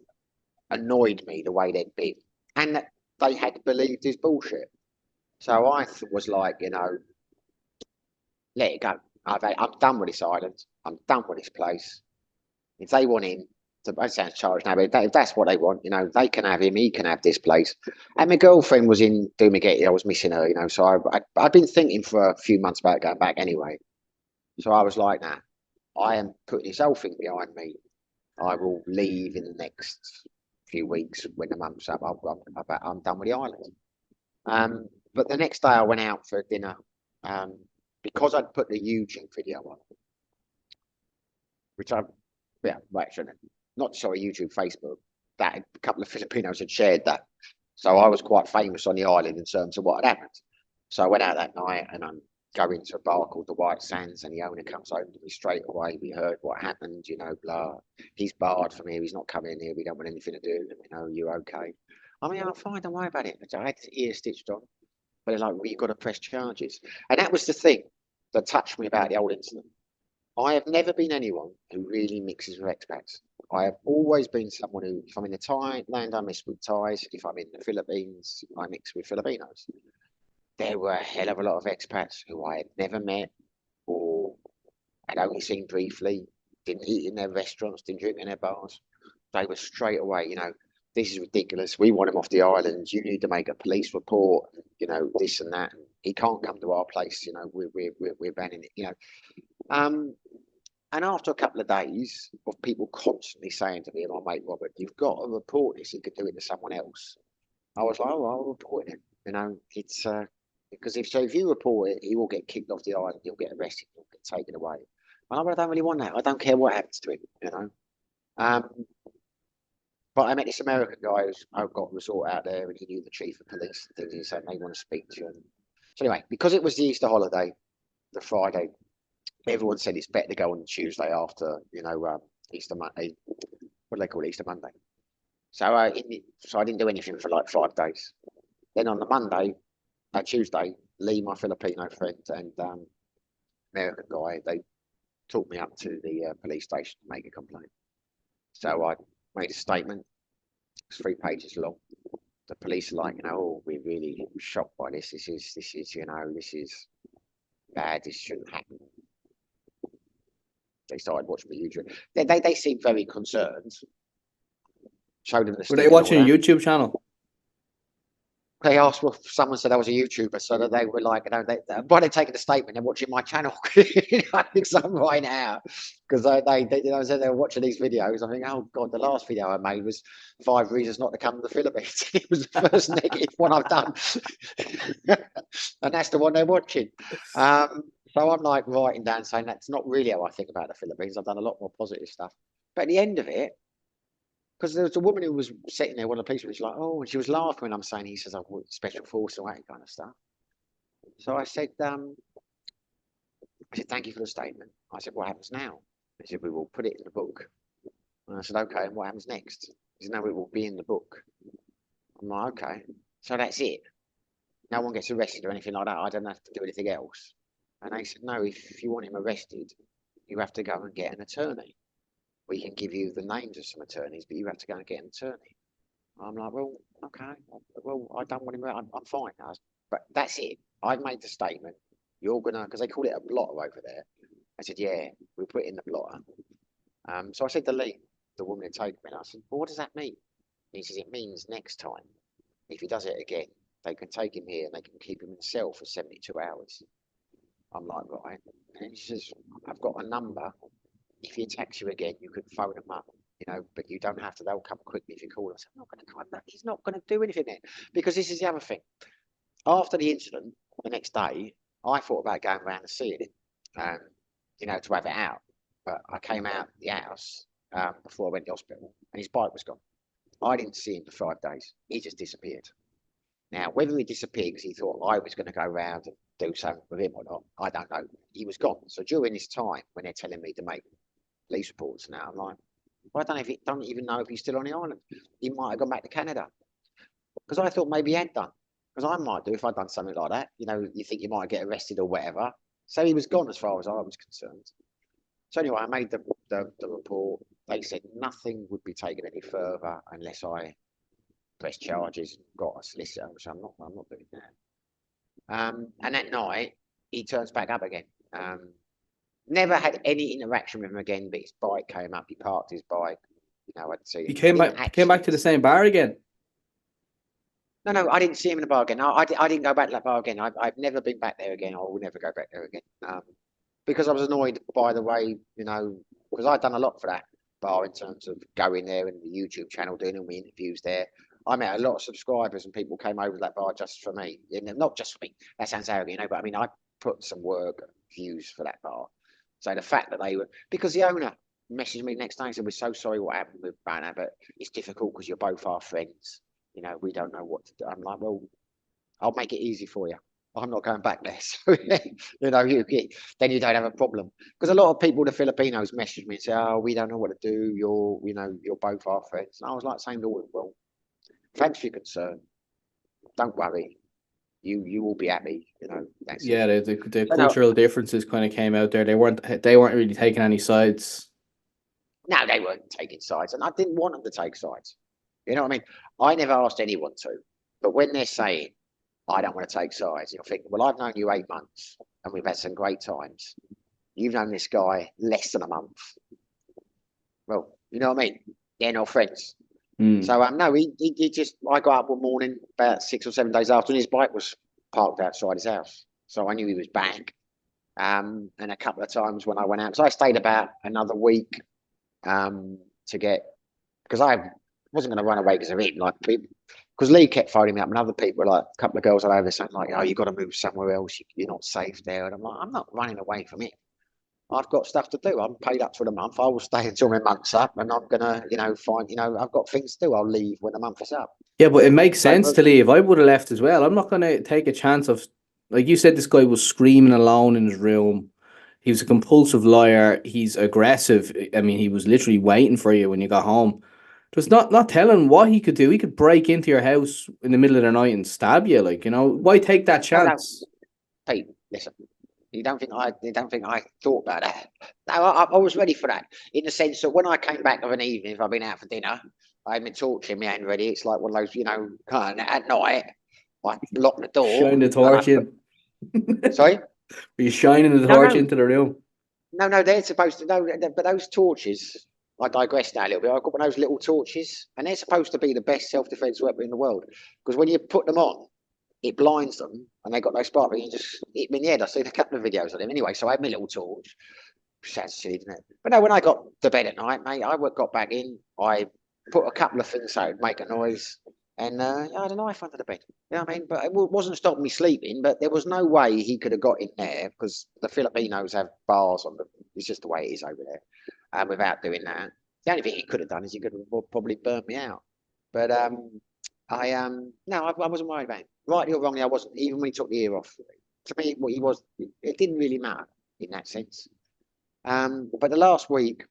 annoyed me the way they'd been. And that they had believed his bullshit. So I was like, you know, let it go. I'm done with this island. I'm done with this place. If they want him, that sounds childish now, but if that's what they want, you know, they can have him. He can have this place. And my girlfriend was in Dumagetti. I was missing her, you know. So I'd been thinking for a few months about going back anyway. So I was like, nah, I am putting this whole thing behind me. I will leave in the next few weeks when the month's up, I'm done with the island. But the next day I went out for dinner, because I'd put the YouTube video on, which actually, not sorry, YouTube, Facebook, that a couple of Filipinos had shared that. So I was quite famous on the island in terms of what had happened. So I went out that night and I'm going to a bar called the White Sands, and the owner comes over to me straight away. We heard what happened, blah. He's barred from here. He's not coming in here. We don't want anything to do with him. You okay? I mean, I'm fine. Don't worry about it. So I had his ear stitched on, but they're like, well, you've got to press charges. And that was the thing that touched me about the old incident. I have never been anyone who really mixes with expats. I have always been someone who, if I'm in the Thailand, I mix with Thais. If I'm in the Philippines, I mix with Filipinos. There were a hell of a lot of expats who I had never met or had only seen briefly, didn't eat in their restaurants, didn't drink in their bars. They were straight away, this is ridiculous. We want him off the island. You need to make a police report, this and that. He can't come to our place. We're banning it. And after a couple of days of people constantly saying to me and my mate Robert, you've got to report this. He could do it to someone else. I was like, oh, I'll report it. It's because if you report it, he will get kicked off the island. He'll get arrested. He'll get taken away. And I don't really want that. I don't care what happens to him. But I met this American guy who's got a resort out there, and he knew the chief of police. And he said they want to speak to him. So anyway, because it was the Easter holiday, the Friday, everyone said it's better to go on the Tuesday after, Easter Monday. What do they call it? Easter Monday. So I didn't do anything for like 5 days. Then on the Monday, Tuesday, Lee, my Filipino friend, and American guy, they took me up to the police station to make a complaint. So I made a statement. It's 3 pages long. The police are like, oh, we're really shocked by this. This is bad. This shouldn't happen. They started watching the YouTube. They seemed very concerned. Showed them the. Were they watching a YouTube channel? They asked, well, someone said I was a YouTuber, so that they were like, why they're taking the statement, they're watching my channel. I think so right now, because they said they were watching these videos. I think, oh God, the last video I made was 5 reasons not to come to the Philippines. It was the first negative one I've done, and that's the one they're watching. So I'm like writing down saying that's not really how I think about the Philippines. I've done a lot more positive stuff, but at the end of it. Because there was a woman who was sitting there, one of the policemen, she's like, oh, and she was laughing when I'm saying, he says, oh, special force and that kind of stuff. So I said, thank you for the statement. I said, what happens now? He said, we will put it in the book. And I said, okay, and what happens next? He said, no, it will be in the book. I'm like, okay, so that's it. No one gets arrested or anything like that. I don't have to do anything else. And they said, no, if you want him arrested, you have to go and get an attorney. We can give you the names of some attorneys, but you have to go and get an attorney. I'm like, well, okay. Well, I don't want him. I'm fine. But that's it. I've made the statement. You're going to, because they call it a blotter over there. I said, yeah, we'll put it in the blotter. So I said to Lee, the woman had taken me, and I said, well, what does that mean? And he says, it means next time, if he does it again, they can take him here and they can keep him in cell for 72 hours. I'm like, right. And he says, I've got a number. If he attacks you again, you could phone him up, but you don't have to. They'll come quickly if you call them. I said, I'm not going to come. He's not going to do anything then. Because this is the other thing. After the incident, the next day, I thought about going around and seeing him, to have it out. But I came out the house before I went to the hospital, and his bike was gone. I didn't see him for 5 days. He just disappeared. Now, whether he disappeared because he thought I was going to go around and do something with him or not, I don't know. He was gone. So during this time, when they're telling me to make police reports now, I'm like, well, I don't even know if he's still on the island. He might have gone back to Canada. Because I thought maybe he had done. Because I might do if I'd done something like that. You think you might get arrested or whatever. So he was gone as far as I was concerned. So anyway, I made the report. They said nothing would be taken any further unless I pressed charges and got a solicitor, which I'm not doing that. And that night, he turns back up again. Never had any interaction with him again, but his bike came up. He parked his bike. I'd see him. He came back to the same bar again. No, I didn't see him in the bar again. I didn't go back to that bar again. I've never been back there again. I will never go back there again. Because I was annoyed by the way, because I'd done a lot for that. bar in terms of going there and the YouTube channel, doing all the interviews there. I met a lot of subscribers and people came over to that bar just for me. And not just for me. That sounds arrogant, but I mean, I put some work, views for that bar. So the fact that they were, because the owner messaged me the next day and said, "We're so sorry what happened with Banner, but it's difficult because you're both our friends. We don't know what to do." I'm like, "Well, I'll make it easy for you. I'm not going back there." So, then you don't have a problem. Because a lot of people, the Filipinos, message me and say, "Oh, we don't know what to do. You're both our friends." And I was like saying to them, "Well, thanks for your concern. Don't worry. You will be happy. That's it." Yeah, the But no, cultural differences kind of came out there. They weren't really taking any sides. no, they weren't taking sides, and I didn't want them to take sides. You know what I mean? I never asked anyone to. But when they're saying, "I don't want to take sides," you're thinking, "Well, I've known you 8 months and we've had some great times. You've known this guy less than a month. Well, you know what I mean? They're not friends." Mm. So no, he just. I got up one morning about 6 or 7 days after, and his bike was parked outside his house. So I knew he was back. And a couple of times when I went out, so I stayed about another week to get, because I wasn't going to run away because of him. Like, because Lee kept phoning me up, and other people, like a couple of girls all over there, saying like, "Oh, you got to move somewhere else. You're not safe there." And I'm like, "I'm not running away from it. I've got stuff to do. I'm paid up for the month. I will stay until my month's up, and I'm gonna, find, I've got things to do. I'll leave when the month is up." Yeah, but it makes So, sense to leave. I would have left as well. I'm not going to take a chance of, like you said, this guy was screaming alone in his room. He was a compulsive liar. He's aggressive. I mean, he was literally waiting for you when you got home. There's not telling what he could do. He could break into your house in the middle of the night and stab you. Like, why take that no, no, chance? Pete, listen. You don't think I thought about that? No, I was ready for that, in the sense that when I came back of an evening, if I've been out for dinner, I had my torch in my hand ready. It's like one of those, kind of at night. I lock the door Shine the and I torch put. in. Sorry. You're shining the No, torch no, into the room. no. They're supposed to know, but those torches. I digress now a little bit. I've got one of those little torches, and they're supposed to be the best self-defense weapon in the world. Because when you put them on, it blinds them, and they got no spark. And you just hit them in the head. I've seen a couple of videos of them. Anyway, so I had my little torch. Sounds silly, doesn't it? But no, when I got to bed at night, mate, got back in. I put a couple of things so it'd make a noise, and I had a knife under the bed. You know what I mean? But it wasn't stopping me sleeping. But there was no way he could have got in there, because the Filipinos have bars on them. It's just the way it is over there. Without doing that, the only thing he could have done is he could have probably burnt me out. But no, I wasn't worried about him. Rightly or wrongly, I wasn't. Even when he took the ear off, to me, what he was, it didn't really matter in that sense. But the last week,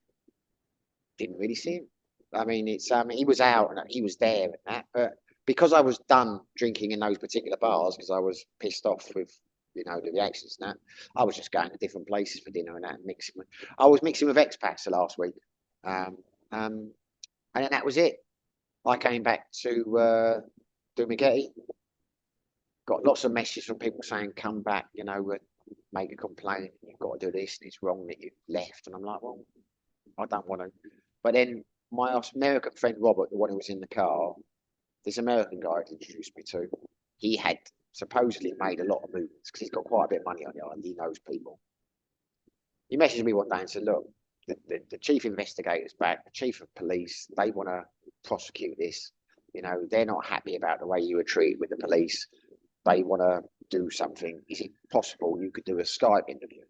didn't really see him. I mean, he was out and he was there and that, but because I was done drinking in those particular bars, because I was pissed off with the reactions and that, I was just going to different places for dinner and that, and mixing with. I was mixing with expats the last week, um, um, and then that was it. I came back to Dumagetti. Got lots of messages from people saying, "Come back, make a complaint. You've got to do this, and it's wrong that you left." And I'm like, "Well, I don't want to." But then my American friend Robert, the one who was in the car, this American guy I'd introduced me to, he had supposedly made a lot of movements because he's got quite a bit of money on the island. He knows people. He messaged me one day and said, "Look, the chief investigator's back, the chief of police, they want to prosecute this. They're not happy about the way you were treated with the police. They want to do something. Is it possible you could do a Skype interview?"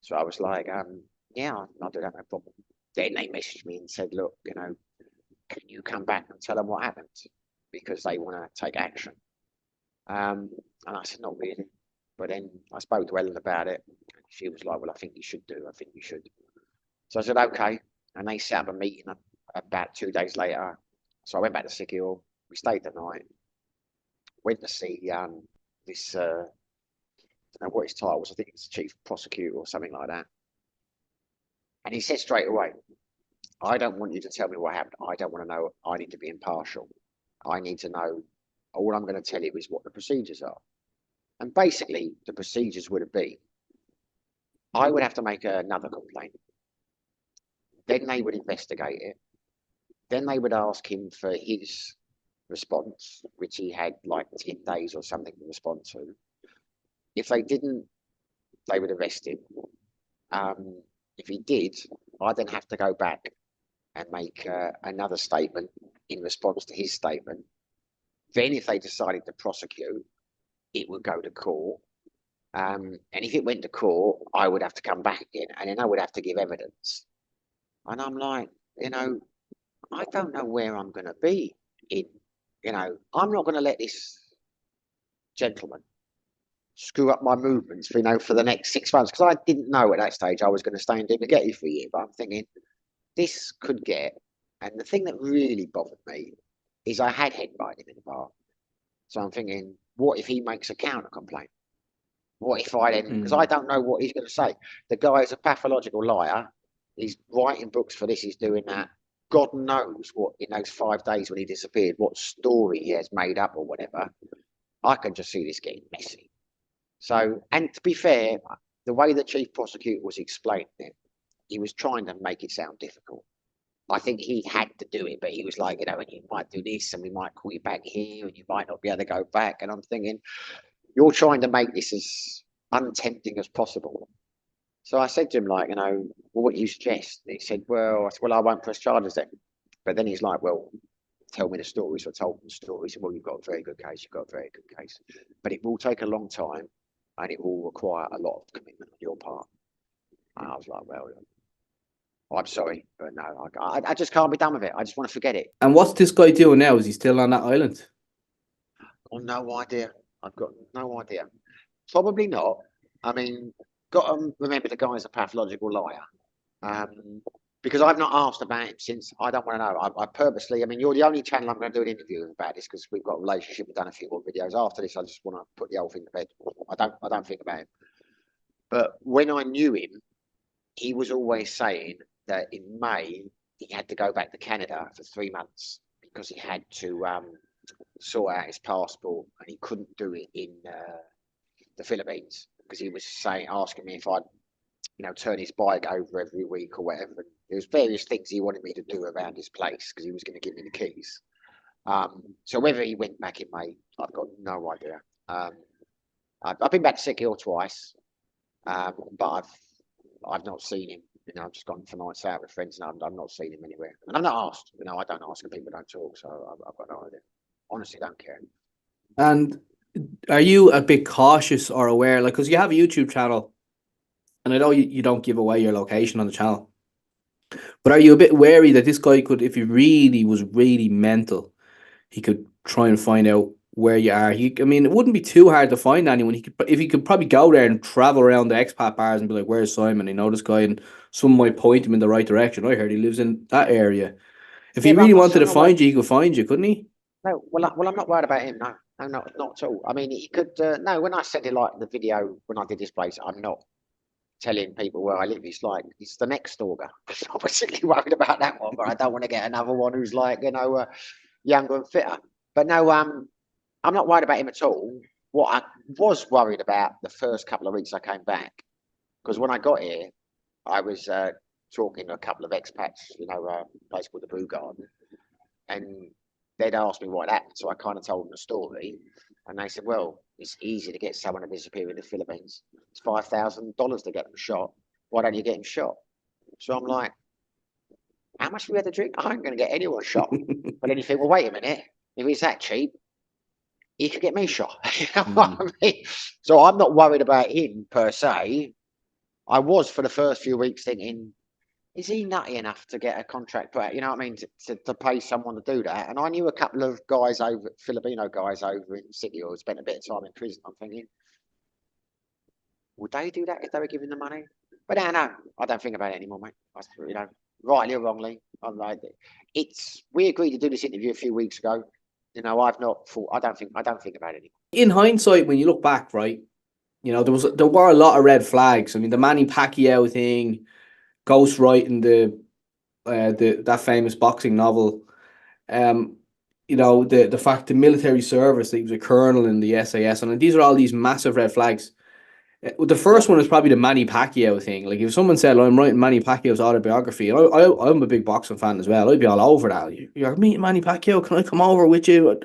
So I was like, "Yeah, I'll do that, no problem." Then they messaged me and said, "Look, can you come back and tell them what happened? Because they want to take action." And I said, "Not really." But then I spoke to Ellen about it. She was like, "Well, I think you should do. I think you should." So I said, "Okay." And they set up a meeting about 2 days later. So I went back to Sigil. We stayed the night. Went to see this, I don't know what his title was. I think it's the chief prosecutor or something like that. And he said straight away, "I don't want you to tell me what happened. I don't want to know. I need to be impartial. I need to know. All I'm going to tell you is what the procedures are." And basically, the procedures would be, I would have to make another complaint. Then they would investigate it. Then they would ask him for his response, which he had like 10 days or something to respond to. If they didn't, they would arrest him. If he did, I then have to go back and make another statement in response to his statement. Then, if they decided to prosecute, it would go to court. And if it went to court, I would have to come back again, and then I would have to give evidence. And I'm like, I don't know where I'm going to be in, I'm not going to let this gentleman screw up my movements, for the next 6 months, because I didn't know at that stage I was going to stay in Dibligeti for a year. But I'm thinking this could get, and the thing that really bothered me is I had headbutted him in the bar. So I'm thinking, what if he makes a counter complaint? What if I then, because I don't know what he's going to say. The guy is a pathological liar. He's writing books for this, he's doing that. God knows what in those 5 days when he disappeared, what story he has made up or whatever. I can just see this getting messy. So, and to be fair, the way the chief prosecutor was explaining it, he was trying to make it sound difficult. I think he had to do it, but he was like, and you might do this, and we might call you back here, and you might not be able to go back. And I'm thinking, you're trying to make this as untempting as possible. So I said to him, well, what do you suggest? And he said, well, I won't press charges then. But then he's like, well, tell me the story. So I told him the story. He said, well, you've got a very good case. You've got a very good case. But it will take a long time, and it will require a lot of commitment on your part. And I was like, well, I'm sorry, but no, I just can't be done with it. I just want to forget it. And what's this guy doing now? Is he still on that island? I've no idea. I've got no idea. Probably not. I mean, got to remember the guy's a pathological liar. Because I've not asked about him since. I don't want to know. I purposely, you're the only channel I'm going to do an interview with about this, because we've got a relationship. We've done a few more videos. After this, I just want to put the whole thing to bed. I don't think about him. But when I knew him, he was always saying that in May he had to go back to Canada for 3 months because he had to sort out his passport, and he couldn't do it in the Philippines, because he was asking me if I'd turn his bike over every week or whatever. And there was various things he wanted me to do around his place, because he was going to give me the keys. So whether he went back in May, I've got no idea. I've been back to Sikil twice, but I've not seen him. I've just gone for nights out with friends, and I've not seen him anywhere. And I'm not asked. I don't ask, and people don't talk, so I've got no idea. Honestly, don't care. And are you a bit cautious or aware, because you have a YouTube channel, and I know you don't give away your location on the channel, but are you a bit wary that this guy could, if he really was really mental, he could try and find out where you are? It wouldn't be too hard to find anyone. If he could probably go there and travel around the expat bars and be like, "Where's Simon?" You know this guy, and someone might point him in the right direction. I heard he lives in that area. If he really wanted to find you, he could find you, couldn't he? No, well, I'm not worried about him. No, not at all. He could. No, when I said it, like the video when I did this place, I'm not telling people where I live. It's like it's the next stalker. I'm particularly worried about that one, but I don't want to get another one who's younger and fitter. But no, I'm not worried about him at all. What I was worried about the first couple of weeks I came back, because when I got here, I was talking to a couple of expats, a place called the Blue Garden, and they'd asked me what happened. So I kind of told them the story, and they said, well, it's easy to get someone to disappear in the Philippines. It's $5,000 to get them shot. Why don't you get them shot? So I'm like, how much do we have to drink? I ain't going to get anyone shot. But then you think, well, wait a minute. If it's that cheap, he could get me shot. You know what I mean? So I'm not worried about him per se. I was for the first few weeks thinking, is he nutty enough to get a contract put out? You know what I mean? To pay someone to do that. And I knew a couple of guys Filipino guys over in City who spent a bit of time in prison. I'm thinking, would they do that if they were given the money? But no, I don't think about it anymore, mate. Rightly or wrongly, I'm like, we agreed to do this interview a few weeks ago. I've not thought. I don't think about it anymore. In hindsight, when you look back, right, there were a lot of red flags. The Manny Pacquiao thing, ghostwriting that famous boxing novel, the fact the military service, that he was a colonel in the SAS, and these are all these massive red flags. The first one is probably the Manny Pacquiao thing. Like if someone said, "I'm writing Manny Pacquiao's autobiography," and I'm a big boxing fan as well, I'd be all over that. You're meeting Manny Pacquiao, can I come over with you?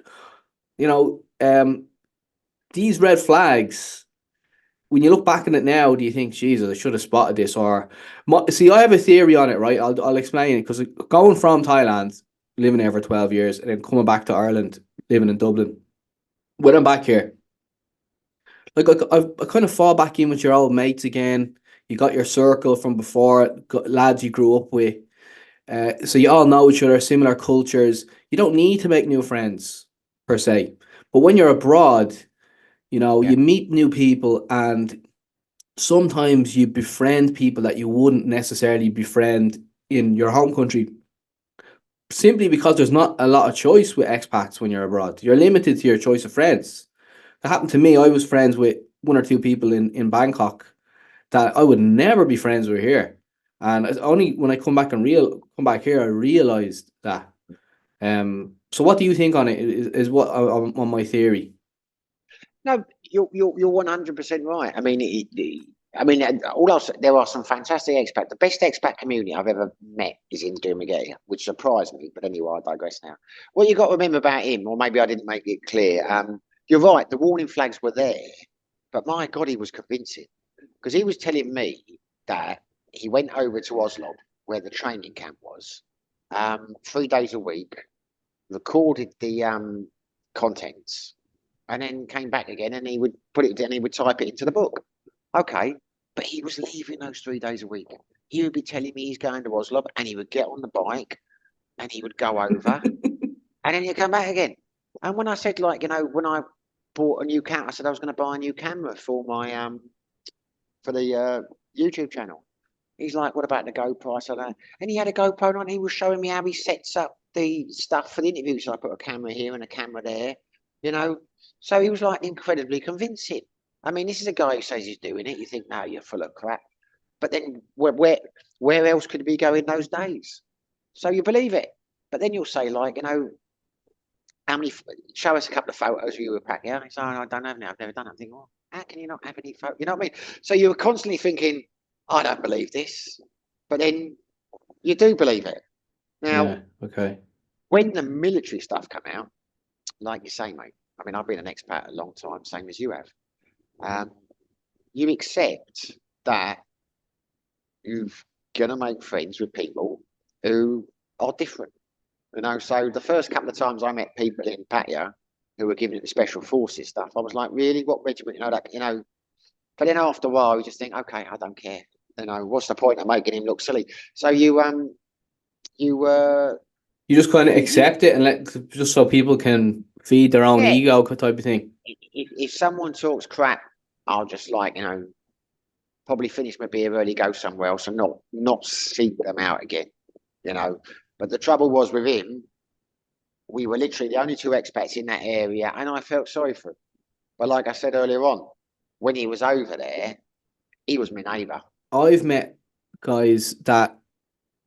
These red flags, when you look back on it now, do you think, Jesus, I should have spotted this? Or see, I have a theory on it, right? I'll explain it because going from Thailand, living there for 12 years, and then coming back to Ireland, living in Dublin. When I'm back here, like I kind of fall back in with your old mates again. You got your circle from before, lads you grew up with. So you all know each other, similar cultures. You don't need to make new friends per se. But when you're abroad, Yeah. you meet new people, and sometimes you befriend people that you wouldn't necessarily befriend in your home country, simply because there's not a lot of choice with expats when you're abroad. You're limited to your choice of friends. That happened to me. I was friends with one or two people in Bangkok that I would never be friends with here. And it's only when I come back here, I realized that. So what do you think on it? Is what on my theory? No, you're 100% right. I mean, I mean, all else, there are some fantastic expat. The best expat community I've ever met is in Dumaguete, which surprised me. But anyway, I digress now. What you got to remember about him, or maybe I didn't make it clear. You're right. The warning flags were there, but my God, he was convincing because he was telling me that he went over to Oslo, where the training camp was, 3 days a week, recorded the contents, and then came back again, and he would put it and he would type it into the book. Okay, but he was leaving those 3 days a week. He would be telling me he's going to Oslo, and he would get on the bike and he would go over, and then he'd come back again. And when I said, like, when I bought a new camera, I said I was going to buy a new camera for my for the YouTube channel. He's like, "What about the GoPro?" I said, and he had a GoPro on. He was showing me how he sets up the stuff for the interview. So I put a camera here and a camera there, you know. So he was like incredibly convincing. I mean, this is a guy who says he's doing it. You think, no, you're full of crap. But then where else could he be going those days? So you believe it. But then you'll say, like, how many? Show us a couple of photos of you with Pat. Yeah, so I don't have any. I've never done it. I'm thinking, well, how can you not have any photos? You know what I mean? So you were constantly thinking, I don't believe this, but then you do believe it. Now, Yeah. Okay. when the military stuff come out, like you say, mate. I mean, I've been an expat a long time, same as you have. Um, you accept that you're gonna make friends with people who are different. So the first couple of times I met people in Pattaya who were giving it the special forces stuff, I was like, really, what regiment? But then after a while, you just think, okay, I don't care. What's the point of making him look silly? So you You just kind of you accept it and let just so people can feed their own yeah. ego type of thing. If someone talks crap, I'll just probably finish my beer early, go somewhere else, and not seek them out again. You know. But the trouble was with him, we were literally the only two expats in that area, and I felt sorry for him. But like I said earlier on, when he was over there, he was my neighbour. I've met guys that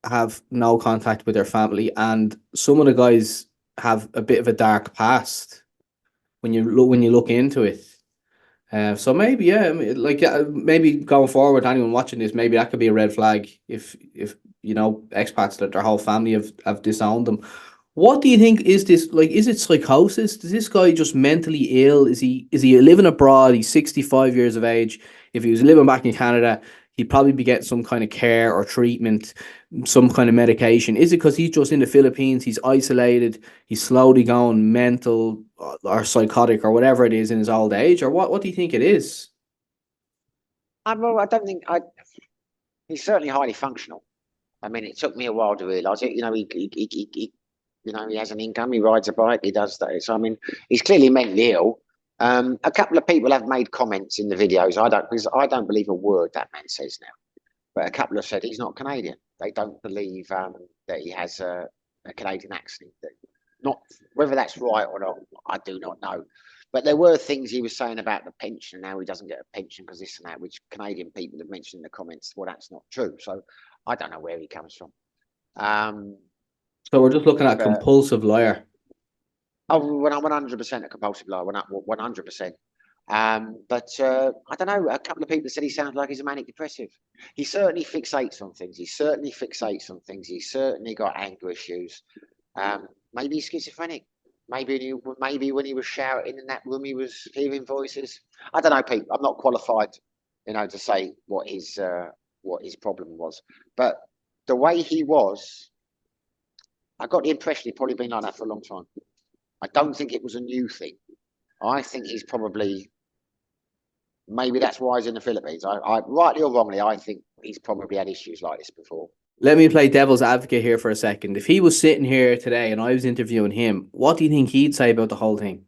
have no contact with their family, and some of the guys have a bit of a dark past when you look into it. So maybe yeah, I mean, like maybe going forward, anyone watching this, maybe that could be a red flag if expats that their whole family have disowned them. What do you think is this like? Is it psychosis? Is this guy just mentally ill? Is he living abroad? He's 65 years of age. If he was living back in Canada, he'd probably be getting some kind of care or treatment, some kind of medication. Is it because he's just in the Philippines? He's isolated. He's slowly going mental or psychotic or whatever it is in his old age, or what? What do you think it is? I don't think he's certainly highly functional. I mean, it took me a while to realise it. He has an income. He rides a bike. He does that. So I mean, he's clearly mentally ill. A couple of people have made comments in the videos. Because I don't believe a word that man says now. But a couple have said he's not Canadian. They don't believe that he has a Canadian accent. Not whether that's right or not, I do not know. But there were things he was saying about the pension. Now he doesn't get a pension because this and that, which Canadian people have mentioned in the comments. Well, that's not true. So I don't know where he comes from. Um, So we're just looking at but compulsive liar. when I'm 100% a compulsive liar, 100%. But I don't know. A couple of people said he sounds like he's a manic depressive. He certainly fixates on things. He's certainly got anger issues. Maybe he's schizophrenic. Maybe when he was shouting in that room, he was hearing voices. I don't know, Pete. I'm not qualified you know, to say what his problem was. But the way he was, I got the impression he'd probably been like that for a long time. I don't think it was a new thing. I think he's probably, maybe that's why he's in the Philippines. I rightly or wrongly, I think he's probably had issues like this before. Let me play devil's advocate here for a second. If he was sitting here today and I was interviewing him, what do you think he'd say about the whole thing?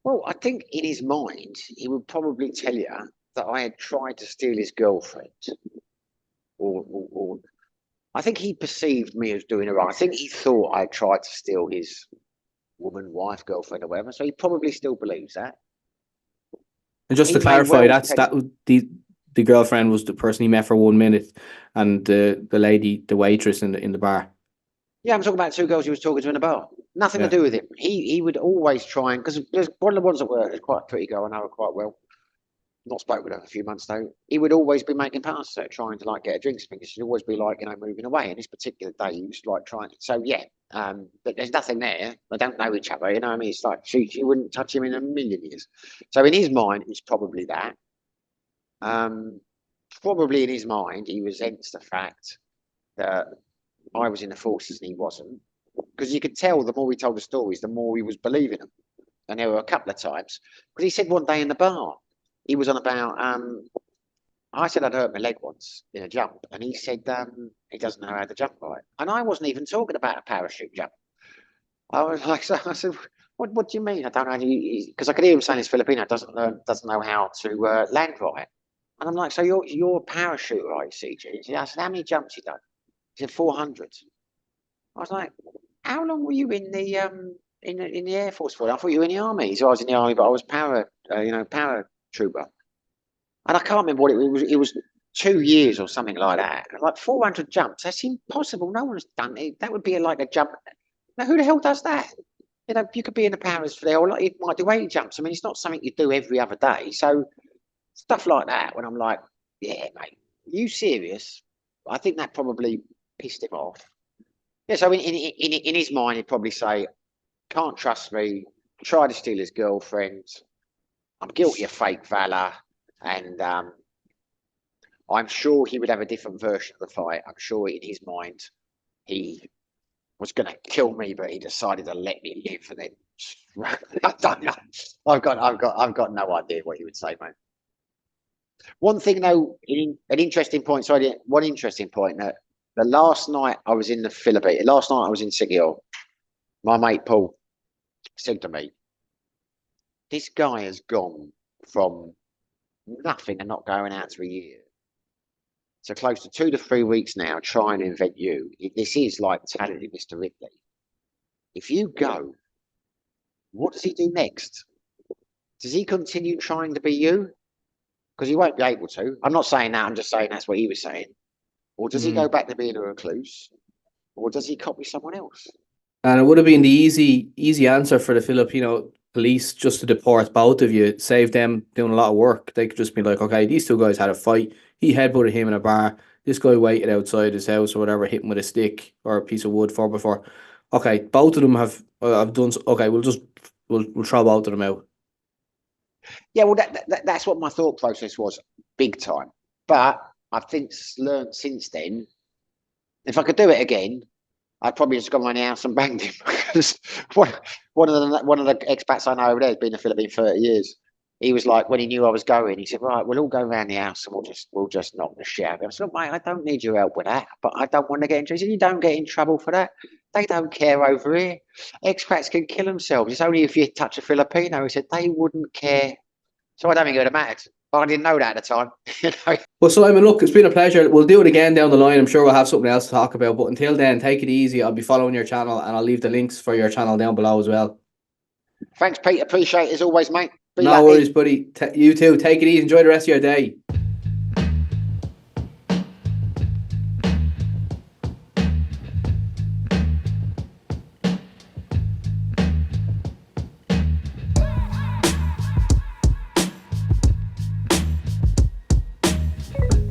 Well, I think in his mind, he would probably tell you that I had tried to steal his girlfriend, or I think he perceived me as doing it right. I think he thought I tried to steal his woman, wife, girlfriend, or whatever. So he probably still believes that. And just He to may clarify, well the girlfriend was the person he met for 1 minute, and the lady, the waitress in the bar. Yeah, I'm talking about two girls he was talking to in a bar. Nothing Yeah. to do with him. He would always try and, because there's one of the ones that were quite a pretty girl, I know her quite well. Not spoke with her for a few months though. He would always be making passes at her, trying to like get a drink because she'd always be like, you know, moving away. And this particular day he was like trying to, so yeah, but there's nothing there. They don't know each other, you know what I mean? It's like she wouldn't touch him in a million years. So in his mind, it's probably that. Probably in his mind, he resents the fact that I was in the forces and he wasn't. Because you could tell the more we told the stories, the more he was believing them. And there were a couple of times, because he said one day in the bar, he was on about, I said I'd hurt my leg once in a jump, and he said he doesn't know how to jump right. And I wasn't even talking about a parachute jump. I was like, so I said, what do you mean? I don't know. Because I could hear him saying he's Filipino, doesn't know how to land right. And I'm like, so you're a parachute, right, CG? I said, how many jumps you done? He said 400. I was like, how long were you in the Air Force for? I thought you were in the army. So I was in the army, but I was paratrooper. And I can't remember what it was. It was 2 years or something like that. Like 400 jumps. That's impossible. No one's done it. That would be like a jump. Now, who the hell does that? You know, you could be in the paras for there, or like, it might do 80 jumps. I mean, it's not something you do every other day. So stuff like that, when I'm like, yeah, mate, you serious? I think that probably pissed him off. Yeah, so in his mind, he'd probably say, can't trust me, try to steal his girlfriend, I'm guilty of fake valor, and I'm sure he would have a different version of the fight. I'm sure in his mind, he was going to kill me, but he decided to let me live, and then I don't know. I've got no idea what he would say, mate. One thing though, an interesting point. Sorry, one interesting point that the last night I was in the Philippines, last night I was in Siquijor, my mate Paul said to me, this guy has gone from nothing and not going out for a year to close to 2 to 3 weeks now trying to invent you. This is like talented Mr. Ridley. If you go, what does he do next? Does he continue trying to be you? Because he won't be able to. I'm not saying that, I'm just saying that's what he was saying. Or does he go back to being a recluse? Or does he copy someone else? And it would have been the easy answer for the Filipino police just to deport both of you, save them doing a lot of work. They could just be like, okay, these two guys had a fight. He headbutted him in a bar. This guy waited outside his house or whatever, hit him with a stick or a piece of wood 4x4. Okay, both of them have done. Okay, we'll throw both of them out. Yeah, well, that's what my thought process was, big time. But I've learned since then, if I could do it again, I'd probably just gone around the house and banged him. Because one of the expats I know over there has been in the Philippines 30 years. He was like, when he knew I was going, he said, right, we'll all go around the house and we'll just knock the shit out of him. I said, mate, I don't need your help with that, but I don't want to get in trouble. He said, you don't get in trouble for that. They don't care over here. Expats can kill themselves. It's only if you touch a Filipino. He said, they wouldn't care. So I don't think it would have mattered. But I didn't know that at the time. You know? Well, Simon, look, it's been a pleasure. We'll do it again down the line. I'm sure we'll have something else to talk about. But until then, take it easy. I'll be following your channel and I'll leave the links for your channel down below as well. Thanks, Pete. Appreciate it as always, mate. No worries, buddy. You too. Take it easy. Enjoy the rest of your day.